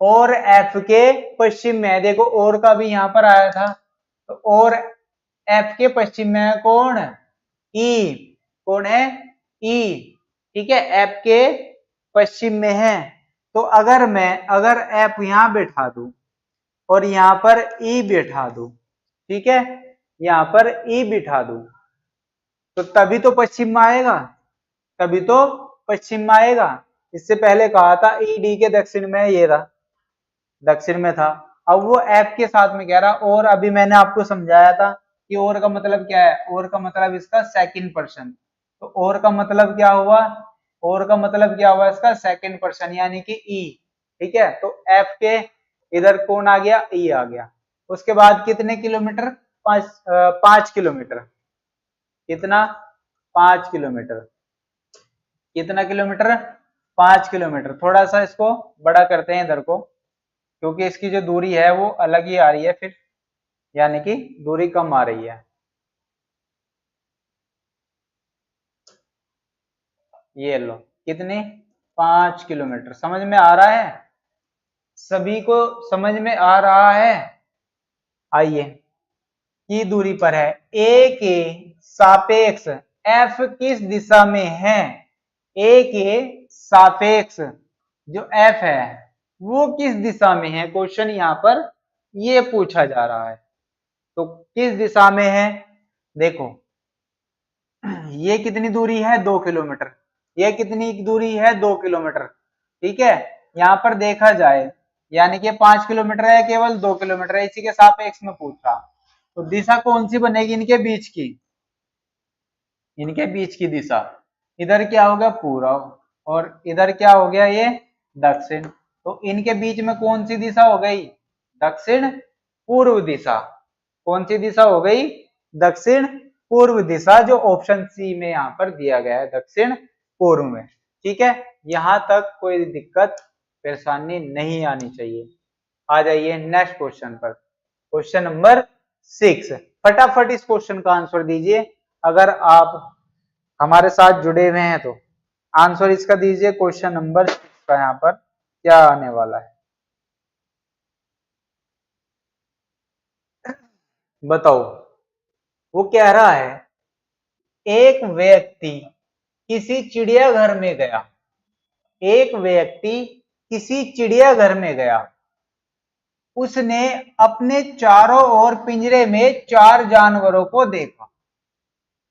और एफ के पश्चिम में है, देखो और का भी यहाँ पर आया था, तो और एफ के पश्चिम में है कौन, ई, कौन है, ई। ठीक है, एफ के पश्चिम में है, तो अगर एफ यहां बैठा दूं और यहां पर ई बैठा दूं, ठीक है, यहां पर ई बिठा दूं, तो तभी तो पश्चिम में आएगा, तभी तो पश्चिम में आएगा। इससे पहले कहा था ई डी के दक्षिण में, ये रहा दक्षिण में था। अब वो एफ के साथ में कह रहा, और अभी मैंने आपको समझाया था कि और का मतलब क्या है, और का मतलब इसका सेकंड पर्सन, तो और का मतलब क्या हुआ, और का मतलब क्या हुआ इसका सेकंड पर्सन यानी कि ई। ठीक है, तो एफ के इधर कौन आ गया, ई आ गया। उसके बाद कितने किलोमीटर, 5 किलोमीटर, कितना, 5 किलोमीटर, कितना किलोमीटर, 5 किलोमीटर। थोड़ा सा इसको बड़ा करते हैं इधर को, क्योंकि इसकी जो दूरी है वो अलग ही आ रही है फिर, यानी कि दूरी कम आ रही है। ये लो, कितने, 5 किलोमीटर। समझ में आ रहा है, सभी को समझ में आ रहा है। आइए, की दूरी पर है, ए के सापेक्ष एफ किस दिशा में है, ए के सापेक्ष जो एफ है वो किस दिशा में है, क्वेश्चन यहाँ पर ये पूछा जा रहा है। तो किस दिशा में है, देखो ये कितनी दूरी है, 2 किलोमीटर, ये कितनी दूरी है, 2 किलोमीटर। ठीक है, यहाँ पर देखा जाए यानी कि 5 किलोमीटर है, केवल 2 किलोमीटर है, इसी के सापेक्ष में पूछ रहा। तो दिशा कौन सी बनेगी इनके बीच की, इनके बीच की दिशा, इधर क्या होगा पूर्व और इधर क्या हो गया ये दक्षिण, तो इनके बीच में कौन सी दिशा हो गई, दक्षिण पूर्व दिशा। कौन सी दिशा हो गई, दक्षिण पूर्व दिशा, जो ऑप्शन सी में यहाँ पर दिया गया है, दक्षिण पूर्व में। ठीक है, यहां तक कोई दिक्कत परेशानी नहीं आनी चाहिए। आ जाइए नेक्स्ट क्वेश्चन पर, क्वेश्चन नंबर 6। फटाफट इस क्वेश्चन का आंसर दीजिए, अगर आप हमारे साथ जुड़े हुए हैं तो आंसर इसका दीजिए। क्वेश्चन नंबर 6 का यहाँ पर क्या आने वाला है, बताओ। वो कह रहा है, एक व्यक्ति किसी चिड़ियाघर में गया, एक व्यक्ति किसी चिड़ियाघर में गया, उसने अपने चारों ओर पिंजरे में 4 जानवरों को देखा।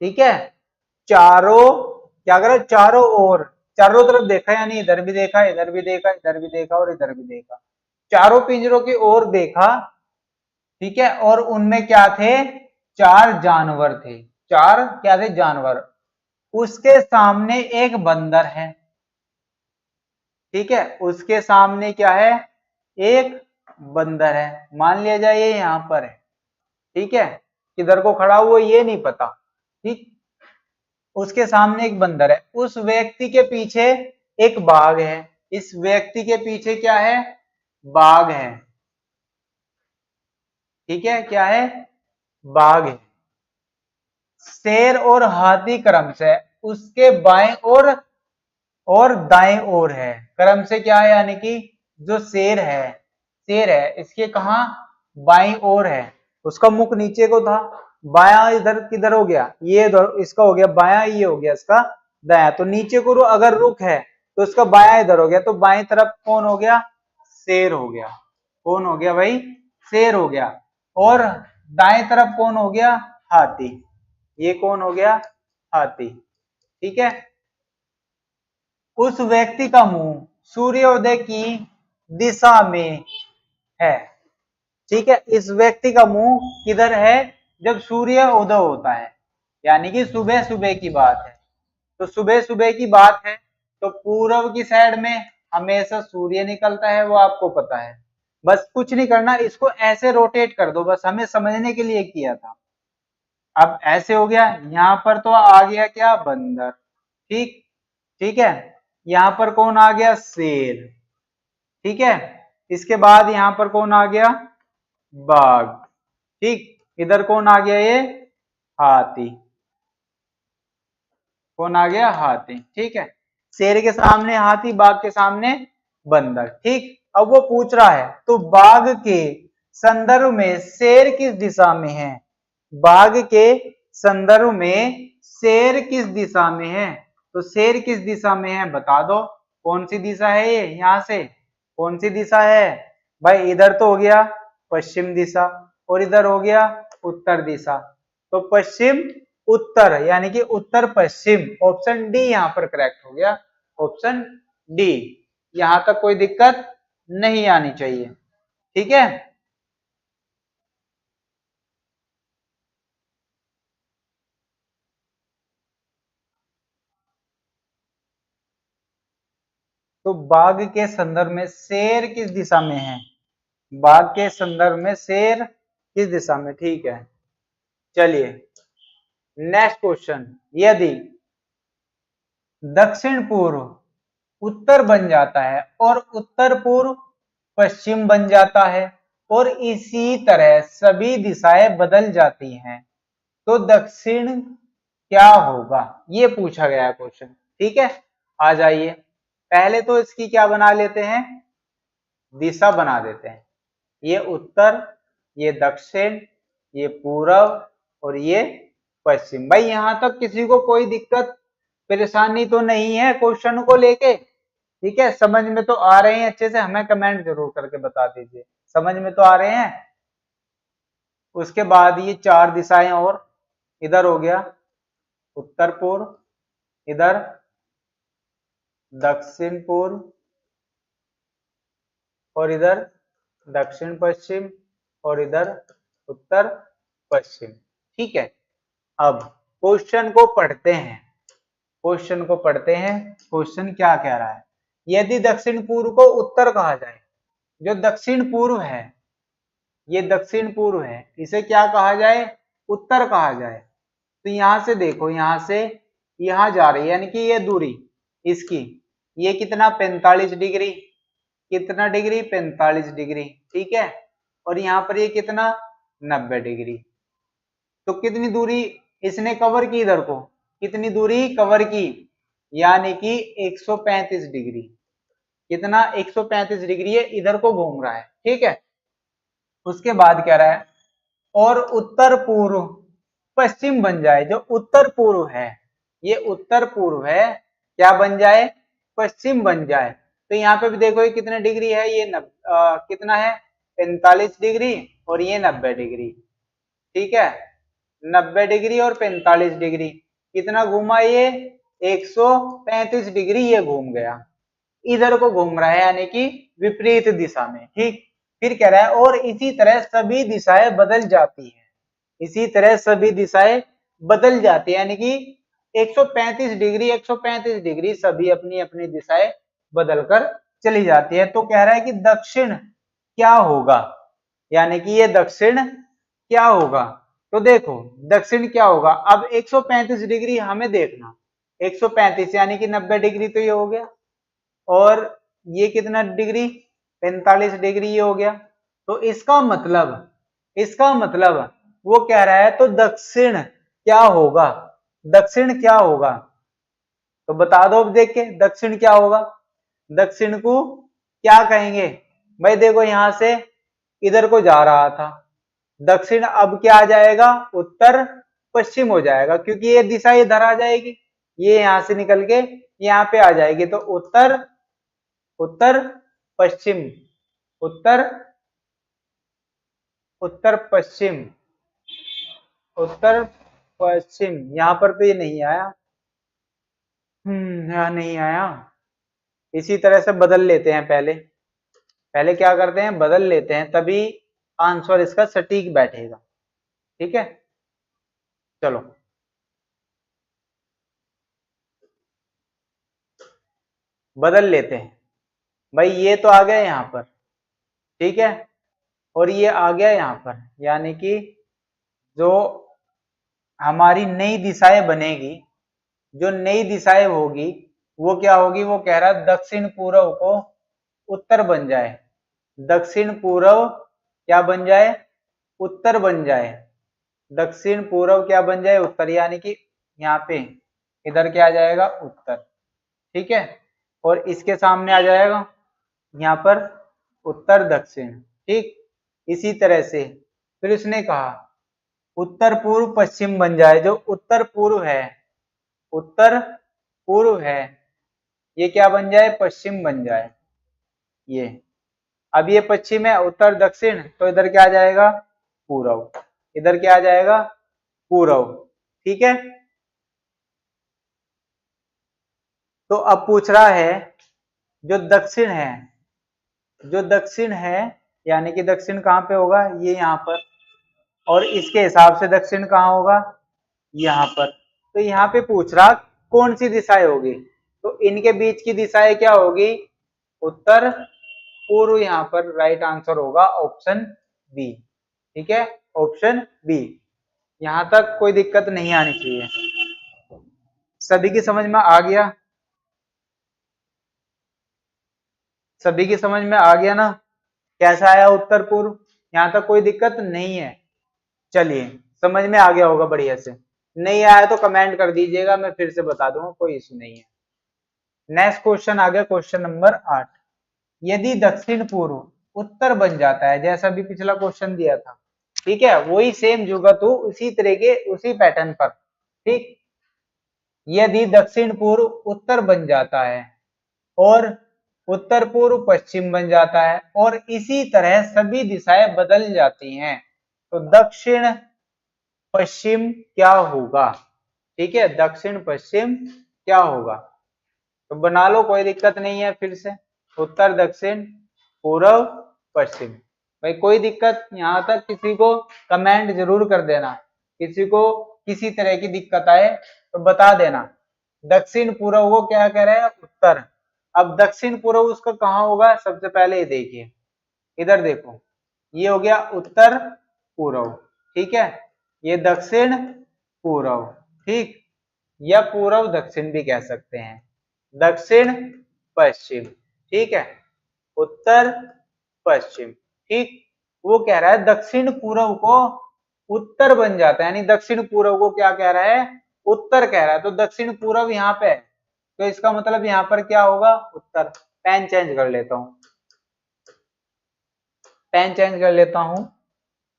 ठीक है, चारों, क्या करा, चारों ओर, चारों तरफ देखा, यानी इधर भी देखा, इधर भी देखा, इधर भी देखा और इधर भी देखा, चारों पिंजरों की ओर देखा। ठीक है, और उनमें क्या थे, 4 जानवर थे, 4 क्या थे, जानवर। उसके सामने एक बंदर है। ठीक है, उसके सामने क्या है, एक बंदर है, मान लिया जाए ये यहां पर है। ठीक है, किधर को खड़ा हुआ ये नहीं पता। ठीक, उसके सामने एक बंदर है, उस व्यक्ति के पीछे एक बाघ है, इस व्यक्ति के पीछे क्या है, बाघ है। ठीक है, क्या है, बाघ है। शेर और हाथी क्रम से उसके बाएं और दाएं ओर है, क्रम से क्या है, यानी कि जो शेर है, शेर है इसके कहा, बाईं ओर है, उसका मुख नीचे को था, बायां इधर किधर हो गया, ये इधर इसका हो गया बायां, ये हो गया इसका दायां, तो नीचे को अगर रुख है तो इसका बायां इधर हो गया, तो बाएं तरफ कौन हो गया, शेर हो गया। कौन हो गया भाई, शेर हो गया। और दाएं तरफ कौन हो गया, हाथी। ये कौन हो गया, हाथी। ठीक है, उस व्यक्ति का मुंह सूर्योदय की दिशा में है। ठीक है, इस व्यक्ति का मुंह किधर है, जब सूर्य उदय होता है, यानी कि सुबह सुबह की बात है। तो सुबह सुबह की बात है, तो पूर्व की साइड में हमेशा सूर्य निकलता है, वो आपको पता है। बस कुछ नहीं करना, इसको ऐसे रोटेट कर दो, बस हमें समझने के लिए किया था। अब ऐसे हो गया, यहां पर तो आ गया क्या, बंदर। ठीक, ठीक है, यहां पर कौन आ गया, शेर। ठीक है, इसके बाद यहां पर कौन आ गया, बाघ। ठीक, इधर कौन आ गया, ये हाथी। कौन आ गया? हाथी। ठीक है, शेर के सामने हाथी, बाघ के सामने बंदर। ठीक, अब वो पूछ रहा है तो बाघ के संदर्भ में शेर किस दिशा में है? बाघ के संदर्भ में शेर किस दिशा में है? तो शेर किस दिशा में है बता दो। कौन सी दिशा है ये? यहां से कौन सी दिशा है भाई? इधर तो हो गया पश्चिम दिशा और इधर हो गया उत्तर दिशा। तो पश्चिम उत्तर यानी कि उत्तर पश्चिम, ऑप्शन डी यहां पर करेक्ट हो गया। ऑप्शन डी, यहां तक कोई दिक्कत नहीं आनी चाहिए। ठीक है, तो बाघ के संदर्भ में शेर किस दिशा में है? बाघ के संदर्भ में शेर किस दिशा में? ठीक है, चलिए नेक्स्ट क्वेश्चन। यदि दक्षिण पूर्व उत्तर बन जाता है और उत्तर पूर्व पश्चिम बन जाता है और इसी तरह सभी दिशाएं बदल जाती हैं तो दक्षिण क्या होगा? ये पूछा गया है क्वेश्चन। ठीक है, आ जाइए, पहले तो इसकी क्या बना लेते हैं? दिशा बना देते हैं। ये उत्तर, ये दक्षिण, ये पूरब और ये पश्चिम। भाई यहां तक किसी को कोई दिक्कत परेशानी तो नहीं है क्वेश्चन को लेके? ठीक है, समझ में तो आ रहे हैं अच्छे से? हमें कमेंट जरूर करके बता दीजिए समझ में तो आ रहे हैं। उसके बाद ये चार दिशाएं और, इधर हो गया उत्तर पूर्व, इधर दक्षिण पूर्व और इधर दक्षिण पश्चिम और इधर उत्तर पश्चिम। ठीक है, अब क्वेश्चन को पढ़ते हैं। क्वेश्चन को पढ़ते हैं, क्वेश्चन क्या कह रहा है? यदि दक्षिण पूर्व को उत्तर कहा जाए, जो दक्षिण पूर्व है, ये दक्षिण पूर्व है, इसे क्या कहा जाए? उत्तर कहा जाए। तो यहां से देखो, यहां से यहां जा रही है यानी कि ये दूरी इसकी, ये कितना? 45 डिग्री। कितना डिग्री? 45 डिग्री। ठीक है, और यहाँ पर ये कितना? 90 डिग्री। तो कितनी दूरी इसने कवर की इधर को? कितनी दूरी कवर की? यानी कि 135 डिग्री। कितना? 135 डिग्री है, इधर को घूम रहा है। ठीक है, उसके बाद कह रहा है और उत्तर पूर्व पश्चिम बन जाए। जो उत्तर पूर्व है, ये उत्तर पूर्व है, क्या बन जाए? पश्चिम बन जाए। तो यहाँ पे भी देखो ये कितने डिग्री है? ये कितना है? 45 डिग्री और ये 90 डिग्री। ठीक है, 90 डिग्री और 45 डिग्री, कितना घूमा ये? 135 डिग्री ये घूम गया, इधर को घूम रहा है यानी कि विपरीत दिशा में। ठीक, फिर कह रहा है और इसी तरह सभी दिशाएं बदल जाती हैं। इसी तरह सभी दिशाएं बदल जाती है यानी कि 135 डिग्री 135 डिग्री सभी अपनी अपनी दिशाएं बदलकर चली जाती है। तो कह रहा है कि दक्षिण क्या होगा? यानी कि ये दक्षिण क्या होगा? तो देखो दक्षिण क्या होगा। अब 135 डिग्री हमें देखना, 135 यानी कि 90 डिग्री तो ये हो गया, और ये कितना डिग्री? 45 डिग्री ये हो गया। तो इसका मतलब वो कह रहा है तो दक्षिण क्या होगा? दक्षिण क्या होगा? तो बता दो अब देख के, दक्षिण क्या होगा? दक्षिण को क्या कहेंगे? भाई देखो यहां से इधर को जा रहा था, दक्षिण अब क्या आ जाएगा? उत्तर पश्चिम हो जाएगा, क्योंकि ये दिशा इधर आ जाएगी, ये यहां से निकल के यहाँ पे आ जाएगी। तो उत्तर उत्तर पश्चिम, उत्तर उत्तर पश्चिम, उत्तर पश्चिम। यहां पर तो ये नहीं आया, यहाँ नहीं आया। इसी तरह से बदल लेते हैं, पहले पहले क्या करते हैं? बदल लेते हैं, तभी आंसर इसका सटीक बैठेगा। ठीक है, चलो बदल लेते हैं। भाई ये तो आ गया यहाँ पर, ठीक है, और ये आ गया यहाँ पर, यानी कि जो हमारी नई दिशाएं बनेगी, जो नई दिशाएं होगी वो क्या होगी? वो कह रहा है दक्षिण पूर्व को उत्तर बन जाए, दक्षिण पूर्व क्या बन जाए? उत्तर बन जाए। दक्षिण पूर्व क्या बन जाए, उत्तर, यानी कि यहाँ पे इधर क्या आ जाएगा, उत्तर। ठीक है, और इसके सामने आ जाएगा यहाँ पर उत्तर दक्षिण। ठीक, इसी तरह से फिर उसने कहा उत्तर पूर्व पश्चिम बन जाए। जो उत्तर पूर्व है, उत्तर पूर्व है, ये क्या बन जाए, पश्चिम बन जाए। ये अब ये पश्चिम है, उत्तर दक्षिण, तो इधर क्या आ जाएगा, पूर्व। इधर क्या आ जाएगा, पूर्व। ठीक है, तो अब पूछ रहा है जो दक्षिण है, जो दक्षिण है, यानी कि दक्षिण कहाँ पे होगा, ये यहाँ पर, और इसके हिसाब से दक्षिण कहाँ होगा, यहाँ पर। तो यहाँ पे पूछ रहा कौन सी दिशाएं होगी, तो इनके बीच की दिशाएं क्या होगी, उत्तर पूर्व। यहाँ पर राइट आंसर होगा ऑप्शन बी। ठीक है, ऑप्शन बी। यहां तक कोई दिक्कत नहीं आनी चाहिए। सभी की समझ में आ गया, सभी की समझ में आ गया ना, कैसा आया उत्तर पूर्व, यहां तक कोई दिक्कत नहीं है। चलिए, समझ में आ गया होगा बढ़िया से। नहीं आया तो कमेंट कर दीजिएगा, मैं फिर से बता दूंगा, कोई इशू नहीं है। नेक्स्ट क्वेश्चन आ गया, क्वेश्चन नंबर 8। यदि दक्षिण पूर्व उत्तर बन जाता है, जैसा भी पिछला क्वेश्चन दिया था, ठीक है, वही सेम जुगतु उसी तरह के उसी पैटर्न पर। ठीक, यदि दक्षिण पूर्व उत्तर बन जाता है और उत्तर पूर्व पश्चिम बन जाता है और इसी तरह सभी दिशाएं बदल जाती हैं, तो दक्षिण पश्चिम क्या होगा। ठीक है, दक्षिण पश्चिम क्या होगा, तो बना लो, कोई दिक्कत नहीं है। फिर से उत्तर दक्षिण पूर्व पश्चिम, भाई कोई दिक्कत यहां तक, किसी को कमेंट जरूर कर देना, किसी को किसी तरह की दिक्कत आए तो बता देना। दक्षिण पूर्व को क्या कह रहे हैं, उत्तर। अब दक्षिण पूर्व उसका कहाँ होगा, सबसे पहले ये देखिए, इधर देखो, ये हो गया उत्तर पूर्व। ठीक है, ये दक्षिण पूर्व। ठीक, या पूर्व दक्षिण भी कह सकते हैं, दक्षिण पश्चिम। ठीक है, उत्तर पश्चिम। ठीक, वो कह रहा है दक्षिण पूर्व को उत्तर बन जाता है, यानी दक्षिण पूर्व को क्या कह रहा है, उत्तर कह रहा है। तो दक्षिण पूर्व यहाँ पे है, तो इसका मतलब यहाँ पर क्या होगा, उत्तर। पेन चेंज कर लेता हूं, पेन चेंज कर लेता हूं,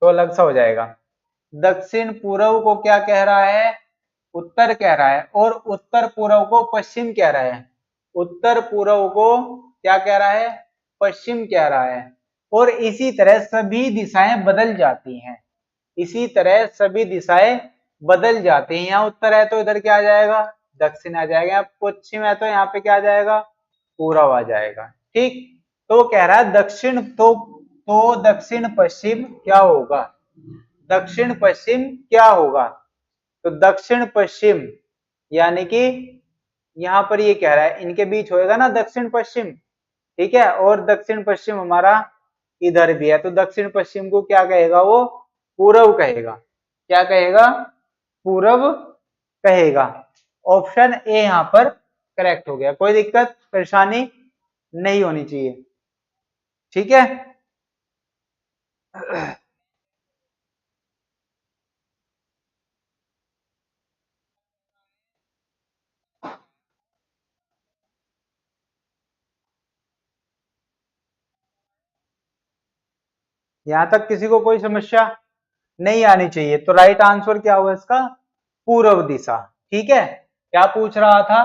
तो अलग सा हो जाएगा। दक्षिण पूर्व को क्या कह रहा है, उत्तर कह रहा है, और उत्तर पूर्व को पश्चिम कह रहा है। उत्तर पूर्व को क्या कह रहा है, पश्चिम कह रहा है। और इसी तरह सभी दिशाएं बदल जाती हैं, इसी तरह सभी दिशाएं बदल जाती हैं। यहाँ उत्तर है तो इधर क्या आ जाएगा, दक्षिण आ जाएगा। यहाँ पश्चिम है तो यहाँ पे क्या आ जाएगा, पूर्व आ जाएगा। ठीक, तो कह रहा है दक्षिण तो दक्षिण पश्चिम क्या होगा, दक्षिण पश्चिम क्या होगा, तो दक्षिण पश्चिम, यानी कि यहाँ पर ये कह रहा है इनके बीच होएगा ना दक्षिण पश्चिम। ठीक है, और दक्षिण पश्चिम हमारा इधर भी है, तो दक्षिण पश्चिम को क्या कहेगा, वो पूर्व कहेगा। क्या कहेगा, पूर्व कहेगा। ऑप्शन ए यहाँ पर करेक्ट हो गया, कोई दिक्कत परेशानी नहीं होनी चाहिए। ठीक है, यहां तक किसी को कोई समस्या नहीं आनी चाहिए। तो राइट आंसर क्या हुआ इसका, पूर्व दिशा। ठीक है, क्या पूछ रहा था,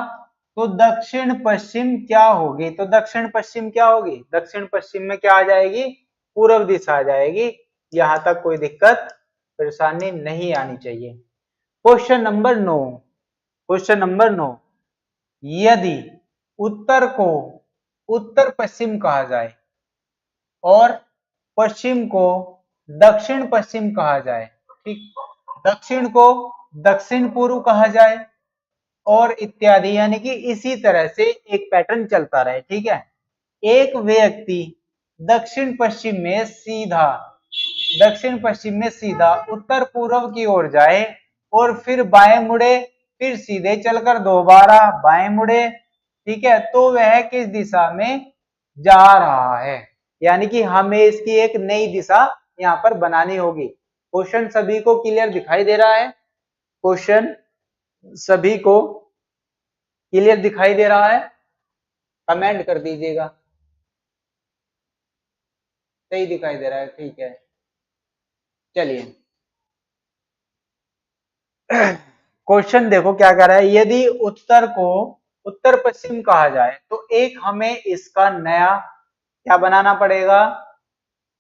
तो दक्षिण पश्चिम क्या होगी, तो दक्षिण पश्चिम क्या होगी, दक्षिण पश्चिम में क्या आ जाएगी, पूर्व दिशा आ जाएगी। यहां तक कोई दिक्कत परेशानी नहीं आनी चाहिए। क्वेश्चन नंबर 9, क्वेश्चन नंबर 9, यदि उत्तर को उत्तर पश्चिम कहा जाए और पश्चिम को दक्षिण पश्चिम कहा जाए, ठीक, दक्षिण को दक्षिण पूर्व कहा जाए और इत्यादि, यानी कि इसी तरह से एक पैटर्न चलता रहे। ठीक है, एक व्यक्ति दक्षिण पश्चिम में सीधा, दक्षिण पश्चिम में सीधा उत्तर पूर्व की ओर जाए और फिर बाएं मुड़े, फिर सीधे चलकर दोबारा बाएं मुड़े, ठीक है, तो वह किस दिशा में जा रहा है, यानी कि हमें इसकी एक नई दिशा यहाँ पर बनानी होगी। क्वेश्चन सभी को क्लियर दिखाई दे रहा है? क्वेश्चन सभी को क्लियर दिखाई दे रहा है? कमेंट कर दीजिएगा। सही दिखाई दे रहा है, ठीक है। चलिए क्वेश्चन देखो क्या कह रहा है। यदि उत्तर को उत्तर पश्चिम कहा जाए तो एक हमें इसका नया क्या बनाना पड़ेगा?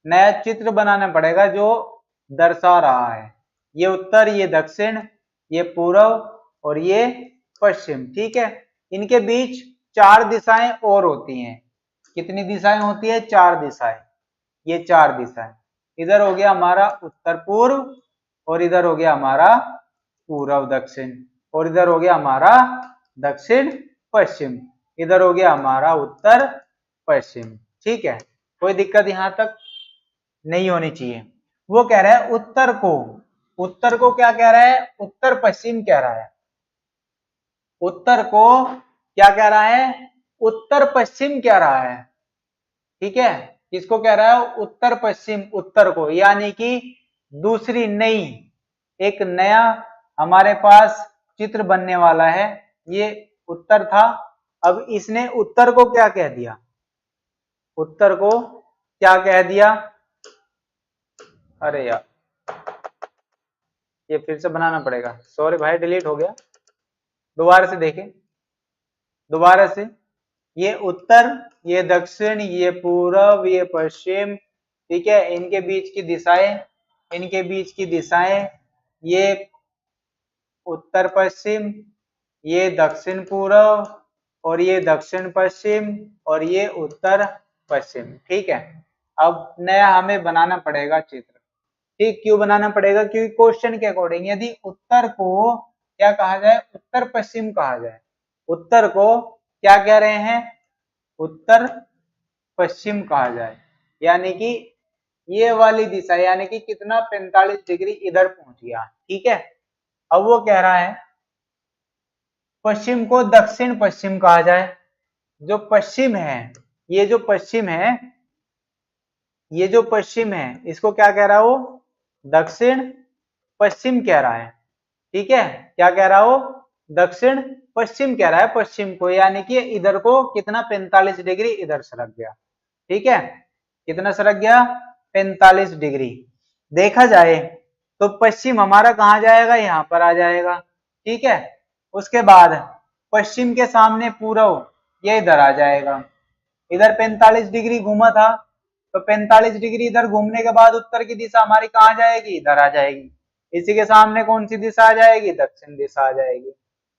नया चित्र बनाना पड़ेगा जो दर्शा रहा है ये उत्तर, ये दक्षिण, ये पूर्व और ये पश्चिम। ठीक है, इनके बीच 4 दिशाएं और होती हैं। कितनी दिशाएं होती है? 4 दिशाएं। ये 4 दिशाएं, इधर हो गया हमारा उत्तर पूर्व, और इधर हो गया हमारा पूर्व दक्षिण, और इधर हो गया हमारा दक्षिण पश्चिम, इधर हो गया हमारा उत्तर पश्चिम। ठीक है, कोई दिक्कत यहां तक नहीं होनी चाहिए। वो कह रहा है उत्तर को क्या कह रहा है? उत्तर पश्चिम कह रहा है। उत्तर को क्या कह रहा है? उत्तर पश्चिम कह रहा है। ठीक है, किसको कह रहा है? उत्तर पश्चिम, उत्तर को, यानी कि दूसरी नई, एक नया हमारे पास चित्र बनने वाला है। ये उत्तर था, अब इसने उत्तर को क्या कह दिया? उत्तर को क्या कह दिया? अरे यार, ये फिर से बनाना पड़ेगा, सॉरी भाई, डिलीट हो गया। दोबारा से देखें, दोबारा से। ये उत्तर, ये दक्षिण, ये पूर्व, ये पश्चिम। ठीक है, इनके बीच की दिशाएं, इनके बीच की दिशाएं, ये उत्तर पश्चिम, ये दक्षिण पूर्व, और ये दक्षिण पश्चिम, और ये उत्तर पश्चिम। ठीक है, अब नया हमें बनाना पड़ेगा चित्र। ठीक, क्यों बनाना पड़ेगा? क्योंकि क्वेश्चन के अकॉर्डिंग यदि उत्तर को क्या कहा जाए? उत्तर पश्चिम कहा जाए। उत्तर को क्या कह रहे हैं? उत्तर पश्चिम कहा जाए, यानी कि ये वाली दिशा, यानी कि कितना 45 डिग्री इधर पहुंच गया। ठीक है, अब वो कह रहा है पश्चिम को दक्षिण पश्चिम कहा जाए। जो पश्चिम है, ये जो पश्चिम है, ये जो पश्चिम है, इसको क्या कह रहा है? वो दक्षिण पश्चिम कह रहा है। ठीक है, क्या कह रहा हो? दक्षिण पश्चिम कह रहा है पश्चिम को, यानी कि इधर को कितना 45 डिग्री इधर सरक गया। ठीक है, कितना सरक गया? 45 डिग्री। देखा जाए तो पश्चिम हमारा कहाँ जाएगा? यहाँ पर आ जाएगा। ठीक है, उसके बाद पश्चिम के सामने पूर्व, ये इधर आ जाएगा। इधर 45 डिग्री घूमा था, तो 45 डिग्री इधर घूमने के बाद उत्तर की दिशा हमारी कहाँ जाएगी? इधर आ जाएगी। इसी के सामने कौन सी दिशा आ जाएगी? दक्षिण दिशा आ जाएगी।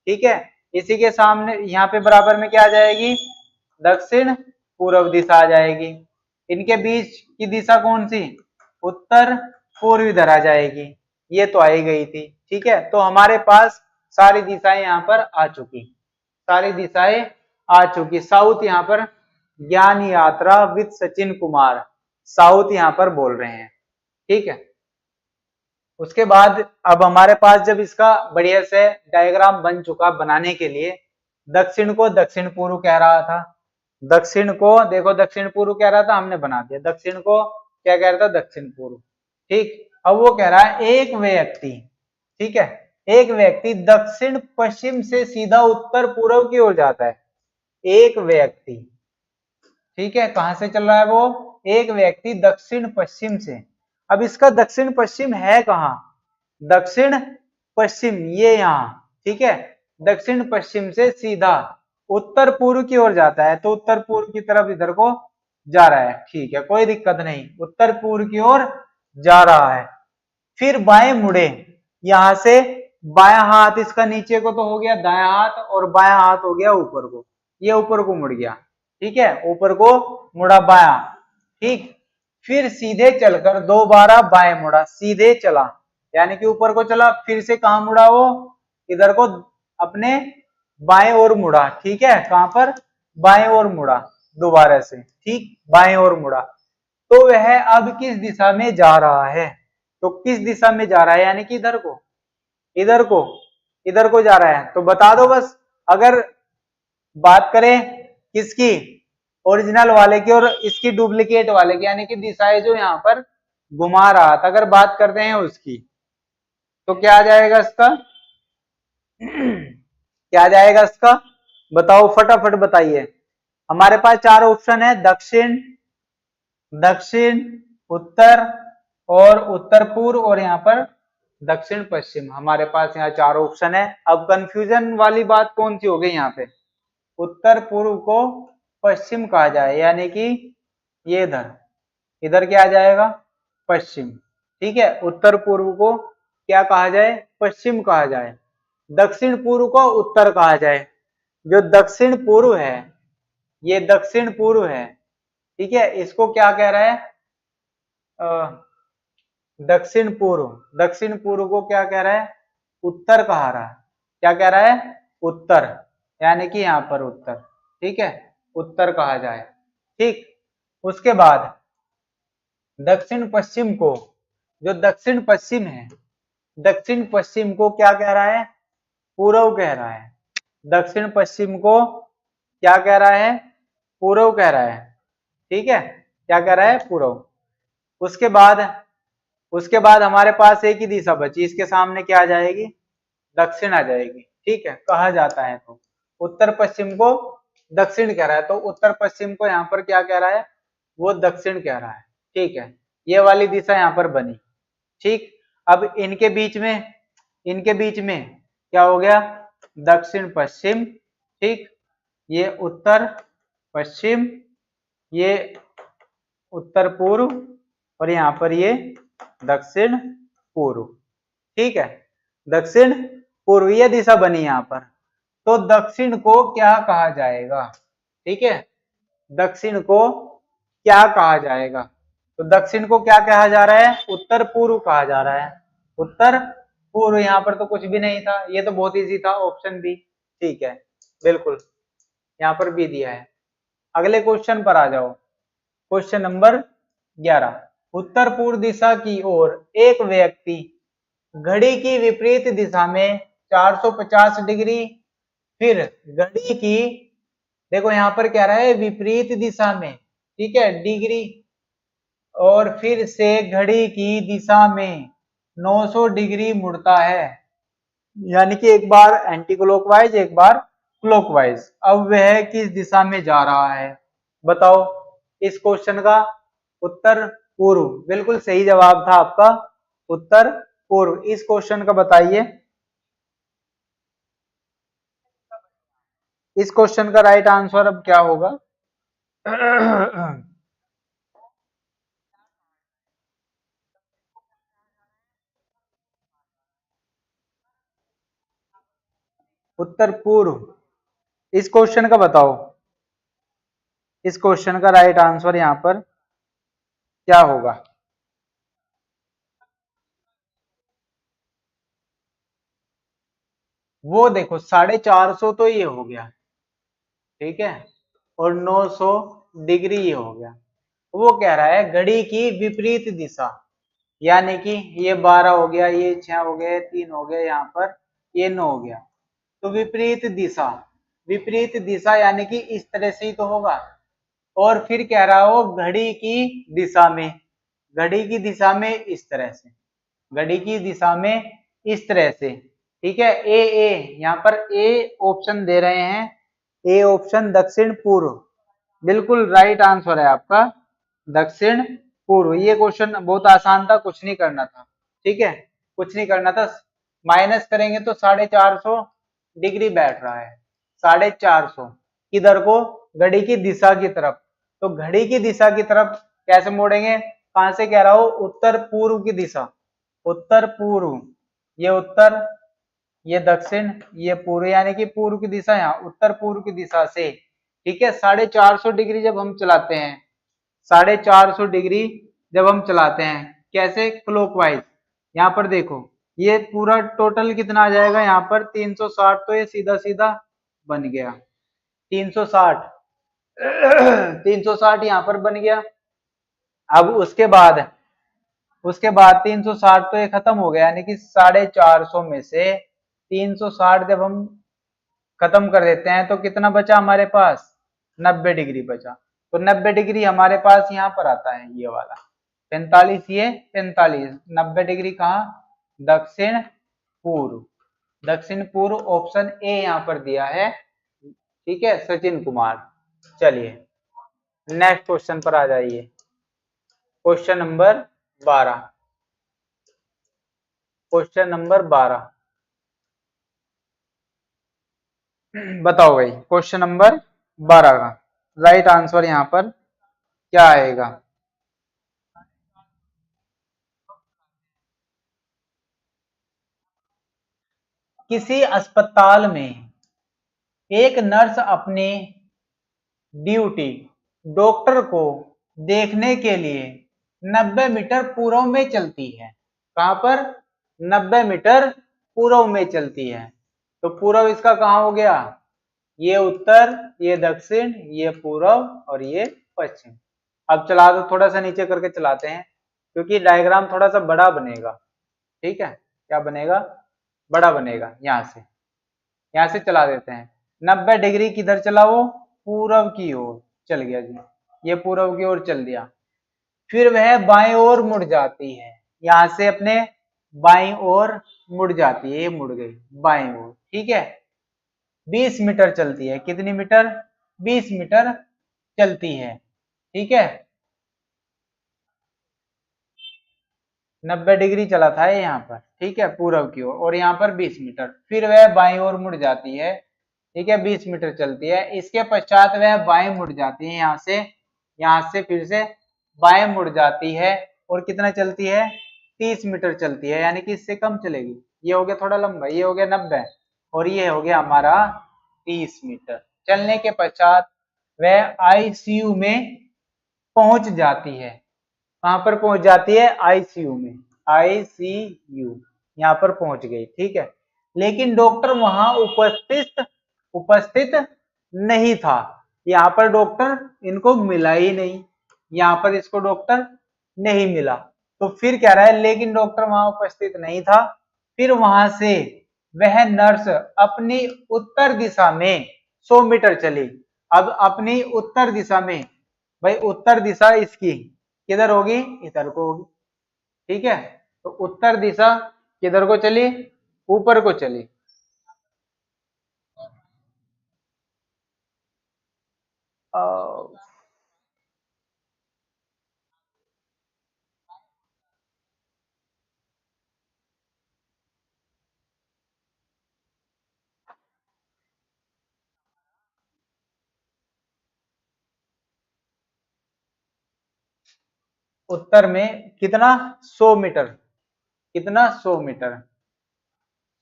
ठीक है, इसी के सामने यहाँ पे बराबर में क्या आ जाएगी? दक्षिण पूर्व दिशा आ जाएगी। इनके बीच की दिशा कौन सी? उत्तर पूर्व इधर आ जाएगी। ये तो आई गई थी। ठीक है, तो हमारे पास सारी दिशाएं यहाँ पर आ चुकी, सारी दिशाएं आ चुकी। साउथ यहाँ पर ज्ञान यात्रा विद सचिन कुमार, साउथ यहाँ पर बोल रहे हैं। ठीक है, उसके बाद अब हमारे पास जब इसका बढ़िया से डायग्राम बन चुका बनाने के लिए, दक्षिण को दक्षिण पूर्व कह रहा था, दक्षिण को देखो दक्षिण पूर्व कह रहा था, हमने बना दिया। दक्षिण को क्या कह रहा था? दक्षिण पूर्व। ठीक, अब वो कह रहा है एक व्यक्ति, ठीक है, एक व्यक्ति दक्षिण पश्चिम से सीधा उत्तर पूर्व की ओर जाता है। एक व्यक्ति, ठीक है, कहां से चल रहा है वो? एक व्यक्ति दक्षिण पश्चिम से। अब इसका दक्षिण पश्चिम है कहाँ? दक्षिण पश्चिम ये यहाँ। ठीक है, दक्षिण पश्चिम से सीधा उत्तर पूर्व की ओर जाता है, तो उत्तर पूर्व की तरफ इधर को जा रहा है। ठीक है, कोई दिक्कत नहीं, उत्तर पूर्व की ओर जा रहा है। फिर बाएं मुड़े, यहां से बायां हाथ इसका नीचे को तो हो गया दायां हाथ, और बायां हाथ हो गया ऊपर को, ये ऊपर को मुड़ गया। ठीक है, ऊपर को मुड़ा बायां। ठीक, फिर सीधे चलकर दोबारा बाएं मुड़ा, सीधे चला, यानी कि ऊपर को चला, फिर से कहा मुड़ा? वो इधर को अपने बाएं ओर मुड़ा। ठीक है, कहां पर? बाएं ओर मुड़ा दोबारा से। ठीक, बाएं ओर मुड़ा, तो वह अब किस दिशा में जा रहा है? तो किस दिशा में जा रहा है? यानी कि इधर को, इधर को, इधर को जा रहा है। तो बता दो बस, अगर बात करें किसकी? ओरिजिनल वाले की और इसकी डुप्लीकेट वाले की, यानी कि दिशाएं जो यहाँ पर घुमा रहा था, अगर बात करते हैं उसकी, तो क्या आ जाएगा इसका? क्या आ जाएगा इसका? बताओ, फटाफट बताइए। हमारे पास चार ऑप्शन है, दक्षिण, दक्षिण, उत्तर और उत्तर पूर्व, और यहाँ पर दक्षिण पश्चिम। हमारे पास यहाँ चार ऑप्शन है। अब कंफ्यूजन वाली बात कौन सी हो गई यहाँ पे? उत्तर पूर्व को पश्चिम कहा जाए, यानी कि ये इधर, इधर क्या आ जाएगा? पश्चिम। ठीक है, उत्तर पूर्व को क्या कहा जाए? पश्चिम कहा जाए। दक्षिण पूर्व को उत्तर कहा जाए। जो दक्षिण पूर्व है, ये दक्षिण पूर्व है, ठीक है, इसको क्या कह रहा है? दक्षिण पूर्व, दक्षिण पूर्व को क्या कह रहा है? उत्तर कहा रहा है। क्या कह रहा है? उत्तर, यानी कि यहाँ पर उत्तर। ठीक है, उत्तर कहा जाए। ठीक, उसके बाद दक्षिण पश्चिम को, जो दक्षिण पश्चिम है, दक्षिण पश्चिम को क्या कह रहा है? पूर्व कह रहा है। दक्षिण पश्चिम को क्या कह रहा है? पूर्व कह रहा है। ठीक है, क्या कह रहा है? पूर्व। उसके बाद, उसके बाद हमारे पास एक ही दिशा बची, इसके सामने क्या आ जाएगी? दक्षिण आ जाएगी। ठीक है, कहा जाता है तो उत्तर पश्चिम को दक्षिण कह रहा है, तो उत्तर पश्चिम को यहाँ पर क्या कह रहा है? वो दक्षिण कह रहा है। ठीक है, ये वाली दिशा यहाँ पर बनी। ठीक, अब इनके बीच में, इनके बीच में क्या हो गया? दक्षिण पश्चिम। ठीक, ये उत्तर पश्चिम, ये उत्तर पूर्व, और यहाँ पर ये दक्षिण पूर्व। ठीक है, दक्षिण पूर्वीय दिशा बनी यहाँ पर। तो दक्षिण को क्या कहा जाएगा? ठीक है, दक्षिण को क्या कहा जाएगा? तो दक्षिण को क्या कहा जा रहा है? उत्तर पूर्व कहा जा रहा है। उत्तर पूर्व, यहाँ पर तो कुछ भी नहीं था, ये तो बहुत इजी था, ऑप्शन बी। ठीक है, बिल्कुल, यहाँ पर भी दिया है। अगले क्वेश्चन पर आ जाओ। Question number 11। उत्तर पूर्व दिशा की ओर एक व्यक्ति घड़ी की विपरीत दिशा में 450 डिग्री, फिर घड़ी की, देखो यहाँ पर क्या रहा है? विपरीत दिशा में, ठीक है, डिग्री, और फिर से घड़ी की दिशा में 900 डिग्री मुड़ता है, यानी कि एक बार एंटी क्लॉकवाइज, एक बार क्लॉकवाइज। अब वह किस दिशा में जा रहा है? बताओ। इस क्वेश्चन का उत्तर पूर्व, बिल्कुल सही जवाब था आपका, उत्तर पूर्व। इस क्वेश्चन का बताइए, इस क्वेश्चन का राइट आंसर अब क्या होगा? उत्तर पूर्व। इस क्वेश्चन का बताओ, इस क्वेश्चन का राइट आंसर यहाँ पर क्या होगा? वो देखो 450 तो ये हो गया, ठीक है, और 900 डिग्री ये हो गया। वो कह रहा है घड़ी की विपरीत दिशा, यानी कि ये 12 हो गया, ये 6 हो गए, 3 हो गए, यहाँ पर ये 9 हो गया। तो विपरीत दिशा, विपरीत दिशा यानी कि इस तरह से ही तो होगा। और फिर कह रहा हो घड़ी की दिशा में, घड़ी की दिशा में इस तरह से, घड़ी की दिशा में इस तरह से। ठीक है, ए यहाँ पर ए ऑप्शन दे रहे हैं, ए ऑप्शन दक्षिण पूर्व, बिल्कुल राइट आंसर है आपका, दक्षिण पूर्व। ये क्वेश्चन बहुत आसान था, कुछ नहीं करना था। ठीक है, कुछ नहीं करना था, माइनस करेंगे तो 450 डिग्री बैठ रहा है, 450 किधर को? घड़ी की दिशा की तरफ। तो घड़ी की दिशा की तरफ कैसे मोड़ेंगे? कहां से कह रहा हो? उत्तर पूर्व की दिशा, उत्तर पूर्व, ये उत्तर, ये दक्षिण, ये पूर्व, यानी कि पूर्व की दिशा यहाँ, उत्तर पूर्व की दिशा से। ठीक है, 450 डिग्री जब हम चलाते हैं, 450 डिग्री जब हम चलाते हैं, कैसे? क्लॉकवाइज। यहाँ पर देखो, ये पूरा टोटल कितना आ जाएगा? यहाँ पर 360, तो ये सीधा सीधा बन गया 360, 360 यहाँ पर बन गया। अब उसके बाद, उसके बाद 360 तो ये खत्म हो गया, यानी कि 450 में से 360 जब हम खत्म कर देते हैं तो कितना बचा हमारे पास? 90 डिग्री बचा। तो 90 डिग्री हमारे पास यहाँ पर आता है, ये वाला। 45 ये 45, 90 डिग्री कहाँ, दक्षिण पूर्व। दक्षिण पूर्व ऑप्शन ए यहाँ पर दिया है, ठीक है सचिन कुमार। चलिए नेक्स्ट क्वेश्चन पर आ जाइए, क्वेश्चन नंबर 12। क्वेश्चन नंबर 12 बताओ भाई, क्वेश्चन नंबर 12 का राइट आंसर यहाँ पर क्या आएगा। किसी अस्पताल में एक नर्स अपनी ड्यूटी डॉक्टर को देखने के लिए 90 मीटर पूर्व में चलती है। कहां पर, 90 मीटर पूर्व में चलती है। तो पूर्व इसका कहां हो गया, ये उत्तर, ये दक्षिण, ये पूर्व और ये पश्चिम। अब चला दो, थोड़ा सा नीचे करके चलाते हैं क्योंकि डायग्राम थोड़ा सा बड़ा बनेगा, ठीक है, क्या बनेगा, बड़ा बनेगा। यहाँ से चला देते हैं। 90 डिग्री किधर चला, वो पूर्व की ओर चल गया जी, ये पूर्व की ओर चल दिया। फिर वह बाएं ओर मुड़ जाती है, यहां से अपने बाईं ओर मुड़ जाती है, ये मुड़ गई बाएं ओर, ठीक है। 20 मीटर चलती है, कितनी मीटर, 20 मीटर चलती है, ठीक है। 90 डिग्री चला था ये यहाँ पर, ठीक है पूर्व की ओर, और यहाँ पर 20 मीटर। फिर वह बाईं ओर मुड़ जाती है, ठीक है 20 मीटर चलती है। इसके पश्चात वह बाएं मुड़ जाती है, यहाँ से फिर से बाएं मुड़ जाती है और कितना चलती है, 30 मीटर चलती है, यानी कि इससे कम चलेगी। ये हो गया थोड़ा लंबा, ये हो गया 90 और ये हो गया हमारा 30 मीटर। चलने के पश्चात वह आईसीयू में पहुंच जाती है। कहां पर पहुंच जाती है, आईसीयू में, आईसीयू यहाँ पर पहुंच गई, ठीक है। लेकिन डॉक्टर वहां उपस्थित उपस्थित नहीं था, यहाँ पर डॉक्टर इनको मिला ही नहीं, यहाँ पर इसको डॉक्टर नहीं मिला। तो फिर कह रहा है लेकिन डॉक्टर वहां उपस्थित नहीं था। फिर वहां से वह नर्स अपनी उत्तर दिशा में 100 मीटर चली। अब अपनी उत्तर दिशा में, भाई उत्तर दिशा इसकी किधर होगी, इधर को होगी, ठीक है। तो उत्तर दिशा किधर को चली, ऊपर को चली। उत्तर में कितना, 100 मीटर, कितना 100 मीटर,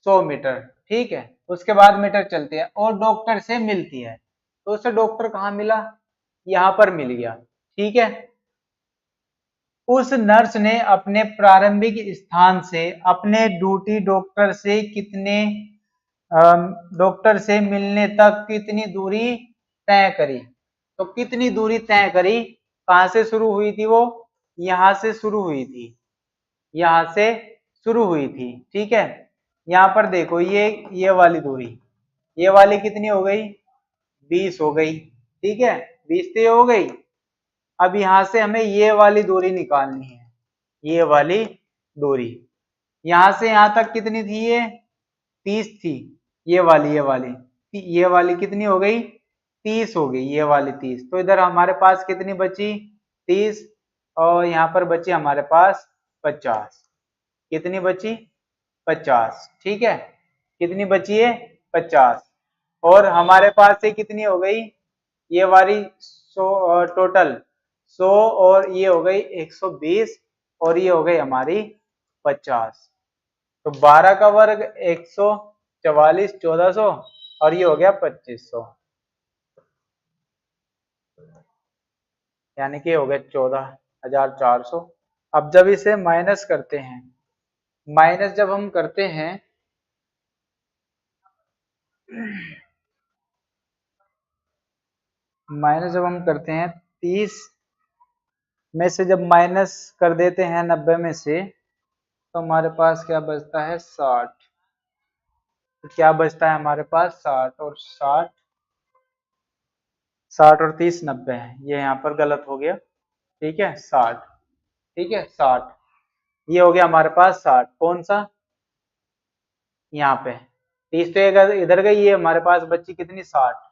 100 मीटर, ठीक है। उसके बाद मीटर चलती है और डॉक्टर से मिलती है। तो उसे डॉक्टर कहाँ मिला, यहाँ पर मिल गया, ठीक है। उस नर्स ने अपने प्रारंभिक स्थान से अपने ड्यूटी डॉक्टर से मिलने तक कितनी दूरी तय करी। तो कितनी दूरी तय करी, कहां से शुरू हुई थी वो, यहां से शुरू हुई थी, यहां से शुरू हुई थी, ठीक है। यहाँ पर देखो ये वाली दूरी, ये वाली कितनी हो गई, 20 हो गई, ठीक है, 20 तो हो गई। अब यहां से हमें ये वाली दूरी निकालनी है, ये वाली दूरी, यहां से यहां तक कितनी थी, ये 30 थी। ये वाली कितनी हो गई, 30 हो गई, ये वाली 30। तो इधर हमारे पास कितनी बची, 30, और यहाँ पर बची हमारे पास 50। कितनी बची, 50, ठीक है। कितनी बची है, 50। और हमारे पास से कितनी हो गई, ये वाली 100, टोटल 100, और ये हो गई 120, और ये हो गई हमारी 50। तो 12 का वर्ग 144, 1400, और ये हो गया 2500, यानी कि हो गया 14,400। अब जब इसे माइनस करते हैं, माइनस जब हम करते हैं, माइनस जब हम करते हैं 30 में से जब माइनस कर देते हैं 90 में से, तो हमारे पास क्या बचता है, 60। तो क्या बचता है हमारे पास, 60 और 60, 60 और 30 90 है, ये यहाँ पर गलत हो गया, ठीक है 60। ठीक है 60। ये हो गया हमारे पास 60, कौन सा, यहाँ पे 30 तो इधर गई, ये हमारे पास बच्ची कितनी 60।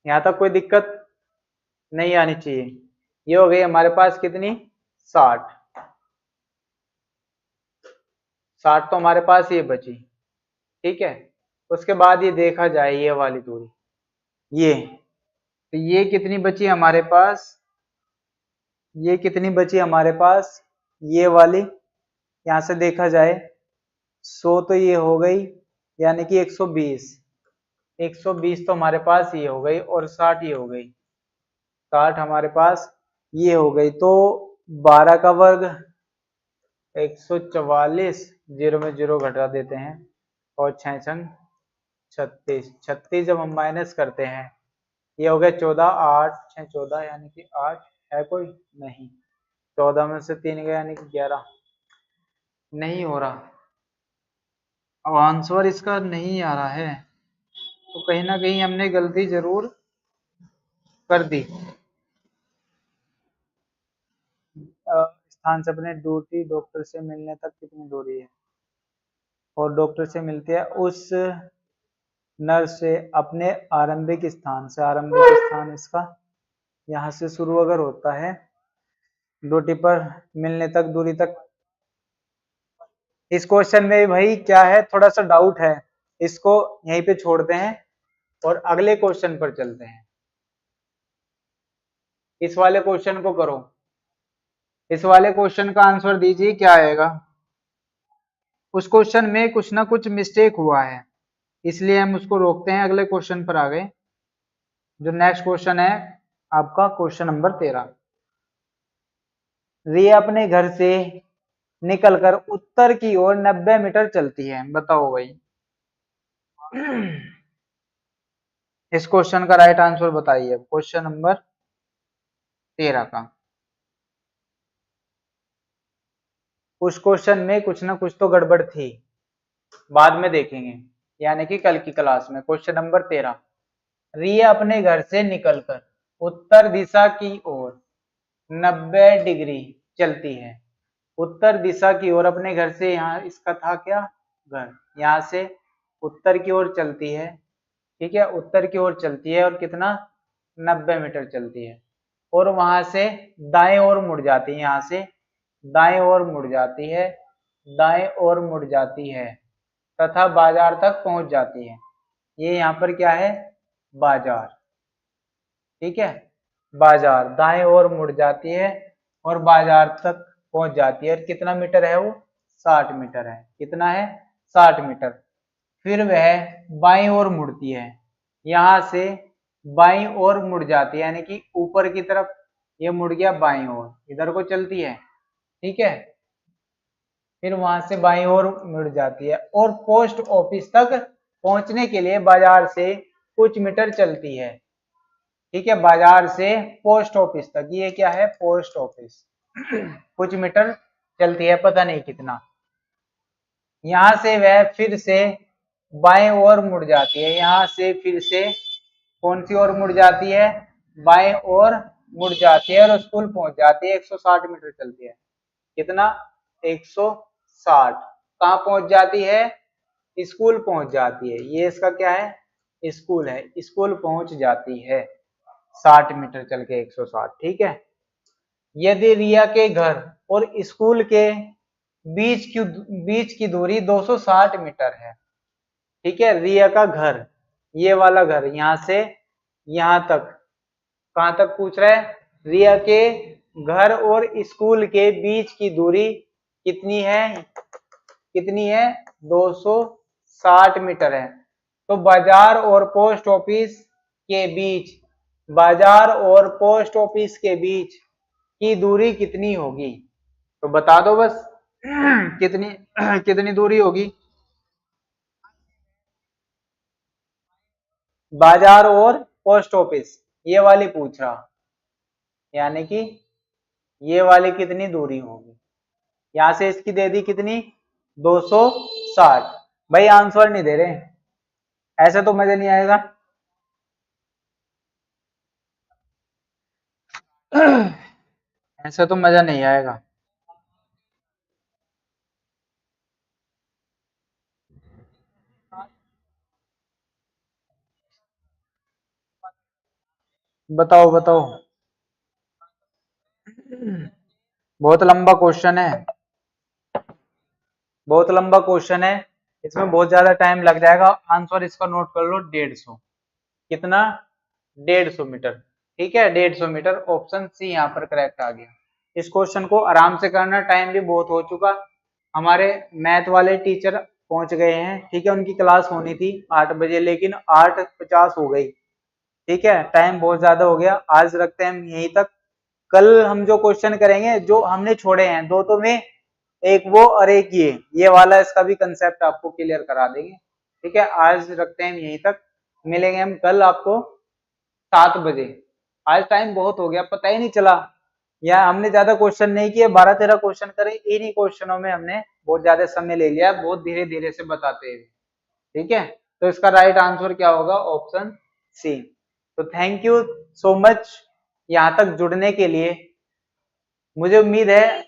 यहाँ तक कोई दिक्कत नहीं आनी चाहिए। ये हो गई हमारे पास कितनी 60। 60 तो हमारे पास ये बची, ठीक है। उसके बाद ये देखा जाए ये वाली दूरी, ये तो ये कितनी बची हमारे पास, ये कितनी बची हमारे पास, ये वाली, यहाँ से देखा जाए 100 तो ये हो गई, यानी कि 120, 120 तो हमारे पास ये हो गई और 60 ये हो गई, 60 हमारे पास ये हो गई। तो 12 का वर्ग 144, जीरो में जीरो घटा देते हैं और 6 छंग 36, 36 जब हम माइनस करते हैं ये हो गया 14, 8 6 14 यानी कि 8 है कोई नहीं, 14 में से 3 गया यानी कि 11, नहीं हो रहा। अब आंसर इसका नहीं आ रहा है, तो कहीं ना कहीं हमने गलती जरूर कर दी। स्थान से अपने ड्यूटी डॉक्टर से मिलने तक कितनी दूरी है, और डॉक्टर से मिलते हैं उस नर्स से अपने आरंभिक स्थान से, आरंभिक स्थान इसका यहाँ से शुरू अगर होता है, ड्यूटी पर मिलने तक दूरी तक। इस क्वेश्चन में भाई क्या है, थोड़ा सा डाउट है, इसको यहीं पे छोड़ते हैं और अगले क्वेश्चन पर चलते हैं। इस वाले क्वेश्चन को करो, इस वाले क्वेश्चन का आंसर दीजिए क्या आएगा। उस क्वेश्चन में कुछ ना कुछ मिस्टेक हुआ है, इसलिए हम उसको रोकते हैं, अगले क्वेश्चन पर आ गए। जो नेक्स्ट क्वेश्चन है आपका क्वेश्चन नंबर 13। रिया अपने घर से निकलकर उत्तर की ओर 90 मीटर चलती है, बताओ भाई। इस क्वेश्चन का राइट आंसर बताइए, क्वेश्चन नंबर 13 का। उस क्वेश्चन में कुछ ना कुछ तो गड़बड़ थी, बाद में देखेंगे, यानी कि कल की क्लास में। क्वेश्चन नंबर 13, रिया अपने घर से निकलकर उत्तर दिशा की ओर 90 डिग्री चलती है। उत्तर दिशा की ओर अपने घर से, यहाँ इसका था क्या घर, यहाँ से उत्तर की ओर चलती है, ठीक है, उत्तर की ओर चलती है और कितना 90 मीटर चलती है, और वहां से दाएं ओर मुड़ जाती है, यहाँ से दाएं ओर मुड़ जाती है, दाएं ओर मुड़ जाती है तथा बाजार तक पहुंच जाती है। ये यहाँ पर क्या है, बाजार, ठीक है, बाजार दाएं ओर मुड़ जाती है और बाजार तक पहुंच जाती है। और कितना मीटर है वो, 60 मीटर है, कितना है 60 मीटर। फिर वह बाईं ओर मुड़ती है, यहाँ से बाईं ओर मुड़ जाती है, यानी कि ऊपर की तरफ ये मुड़ गया बाईं ओर, इधर को चलती है, ठीक है। फिर वहां से बाईं ओर मुड़ जाती है और पोस्ट ऑफिस तक पहुंचने के लिए बाजार से कुछ मीटर चलती है, ठीक है, बाजार से पोस्ट ऑफिस तक, ये क्या है पोस्ट ऑफिस, कुछ मीटर चलती है, पता नहीं कितना। यहाँ से वह फिर से बाएं ओर मुड़ जाती है, यहाँ से फिर से कौन सी ओर मुड़ जाती है, बाएं ओर मुड़ जाती है और स्कूल पहुंच जाती है। 160 मीटर चलती है, कितना 160। कहाँ पहुंच जाती है, स्कूल पहुंच जाती है, ये इसका क्या है स्कूल है, स्कूल पहुंच जाती है 60 मीटर चल के 160, ठीक है। यदि रिया के घर और स्कूल के बीच की दूरी 260 मीटर है, ठीक है, रिया का घर, ये वाला घर यहाँ से यहाँ तक, कहाँ तक पूछ रहा है, रिया के घर और स्कूल के बीच की दूरी कितनी है, कितनी है 260 मीटर है। तो बाजार और पोस्ट ऑफिस के बीच, बाजार और पोस्ट ऑफिस के बीच की दूरी कितनी होगी, तो बता दो बस। कितनी कितनी दूरी होगी, बाजार और पोस्ट ऑफिस, ये वाली पूछ रहा, यानी कि ये वाली कितनी दूरी होगी, यहां से इसकी दे दी कितनी 260, भाई आंसर नहीं दे रहे, ऐसे तो मजा नहीं आएगा। ऐसे तो मजा नहीं आएगा। बताओ बताओ। बहुत लंबा क्वेश्चन है, बहुत लंबा क्वेश्चन है, इसमें बहुत ज्यादा टाइम लग जाएगा। आंसर इसका नोट कर लो, 150। कितना? 150 मीटर। ठीक है, 150 मीटर, ऑप्शन सी यहाँ पर करेक्ट आ गया। इस क्वेश्चन को आराम से करना, टाइम भी बहुत हो चुका। हमारे मैथ वाले टीचर पहुंच गए हैं, ठीक है, उनकी क्लास होनी थी 8 बजे, लेकिन 8:50 हो गई। ठीक है, टाइम बहुत ज्यादा हो गया, आज रखते हैं हम यहीं तक। कल हम जो क्वेश्चन करेंगे, जो हमने छोड़े हैं दो तो में, एक वो और एक ये वाला, इसका भी कंसेप्ट आपको क्लियर करा देंगे। ठीक है, आज रखते हैं यहीं तक, मिलेंगे हम कल आपको 7 बजे। आज टाइम बहुत हो गया, पता ही नहीं चला। या हमने ज्यादा क्वेश्चन नहीं किए, 12-13 क्वेश्चन करे, इन्हीं क्वेश्चनों में हमने बहुत ज्यादा समय ले लिया, बहुत धीरे धीरे से बताते हुए। ठीक है, तो इसका राइट आंसर क्या होगा? Option C. तो थैंक यू सो मच यहाँ तक जुड़ने के लिए। मुझे उम्मीद है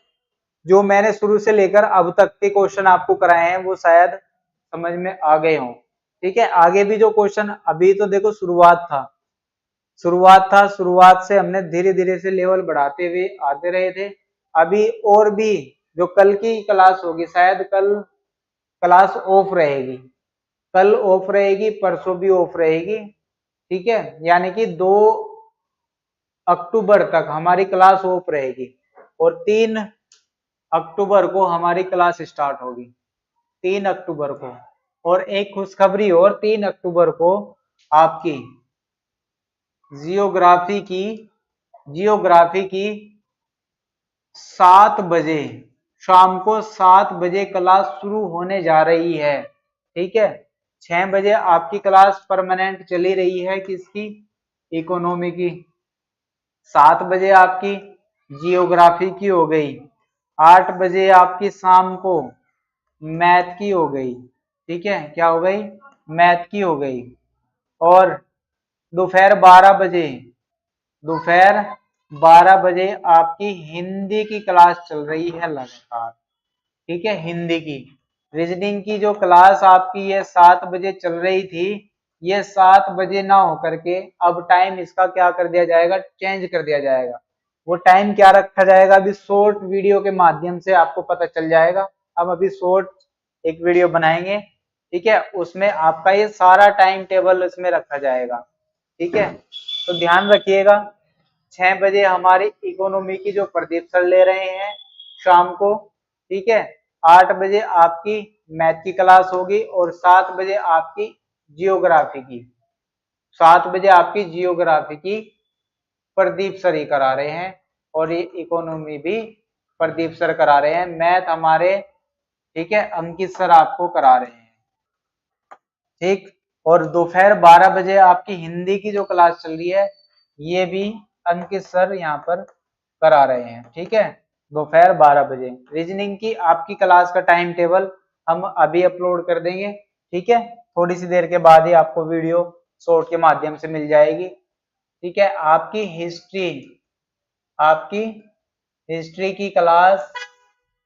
जो मैंने शुरू से लेकर अब तक के क्वेश्चन आपको कराए हैं वो शायद समझ में आ गए हों। ठीक है, आगे भी जो क्वेश्चन, अभी तो देखो शुरुआत से हमने धीरे धीरे से लेवल बढ़ाते हुए आते रहे थे। अभी और भी जो कल की क्लास होगी, शायद कल क्लास ऑफ रहेगी, कल ऑफ रहेगी, परसों भी ऑफ रहेगी। ठीक है, यानी कि 2 अक्टूबर तक हमारी क्लास ऑफ रहेगी, और 3 अक्टूबर को हमारी क्लास स्टार्ट होगी, 3 अक्टूबर को। और एक खुशखबरी, और 3 अक्टूबर को आपकी जियोग्राफी की जियोग्राफी की 7 बजे, शाम को 7 बजे क्लास शुरू होने जा रही है। ठीक है, 6 बजे आपकी क्लास परमानेंट चली रही है, किसकी? इकोनॉमी की। 7 बजे आपकी जियोग्राफी की हो गई, 8 बजे आपकी शाम को मैथ की हो गई। ठीक है, क्या हो गई? मैथ की हो गई। और दोपहर 12 बजे आपकी हिंदी की क्लास चल रही है लगातार। ठीक है, हिंदी की। रीजनिंग की जो क्लास आपकी ये 7 बजे चल रही थी, ये 7 बजे ना होकर के अब टाइम इसका क्या कर दिया जाएगा? चेंज कर दिया जाएगा। वो टाइम क्या रखा जाएगा? अभी शॉर्ट वीडियो के माध्यम से आपको पता चल जाएगा। हम अभी शॉर्ट एक वीडियो बनाएंगे, ठीक है, उसमें आपका ये सारा टाइम टेबल इसमें रखा जाएगा। ठीक है, तो ध्यान रखिएगा। 6 बजे हमारी इकोनॉमी की जो प्रदीप सर ले रहे हैं शाम को। ठीक है, 8 बजे आपकी मैथ की क्लास होगी, और 7 बजे आपकी जियोग्राफी की। 7 बजे आपकी जियोग्राफी की प्रदीप सर ही करा रहे हैं, और ये इकोनॉमी भी प्रदीप सर करा रहे हैं। मैथ हमारे, ठीक है, अंकित सर आपको करा रहे हैं। ठीक, और दोपहर 12 बजे आपकी हिंदी की जो क्लास चल रही है, ये भी अंकित सर यहाँ पर करा रहे हैं। ठीक है, दोपहर 12 बजे रीजनिंग की आपकी क्लास का टाइम टेबल हम अभी अपलोड कर देंगे। ठीक है, थोड़ी सी देर के बाद ही आपको वीडियो शॉर्ट के माध्यम से मिल जाएगी। ठीक है, आपकी हिस्ट्री की क्लास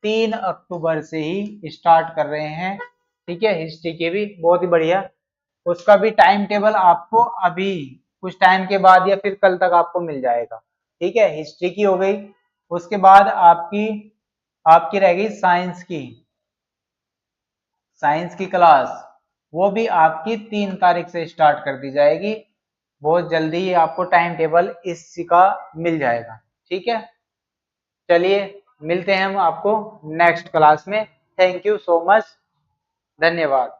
3 अक्टूबर से ही स्टार्ट कर रहे हैं। ठीक है, हिस्ट्री के भी बहुत ही बढ़िया, उसका भी टाइम टेबल आपको अभी कुछ टाइम के बाद या फिर कल तक आपको मिल जाएगा। ठीक है, हिस्ट्री की हो गई। उसके बाद आपकी आपकी रह गई साइंस की क्लास, वो भी आपकी 3 तारीख से स्टार्ट कर दी जाएगी। बहुत जल्दी ही आपको टाइम टेबल इसका मिल जाएगा। ठीक है, चलिए मिलते हैं हम आपको नेक्स्ट क्लास में। थैंक यू सो मच, धन्यवाद।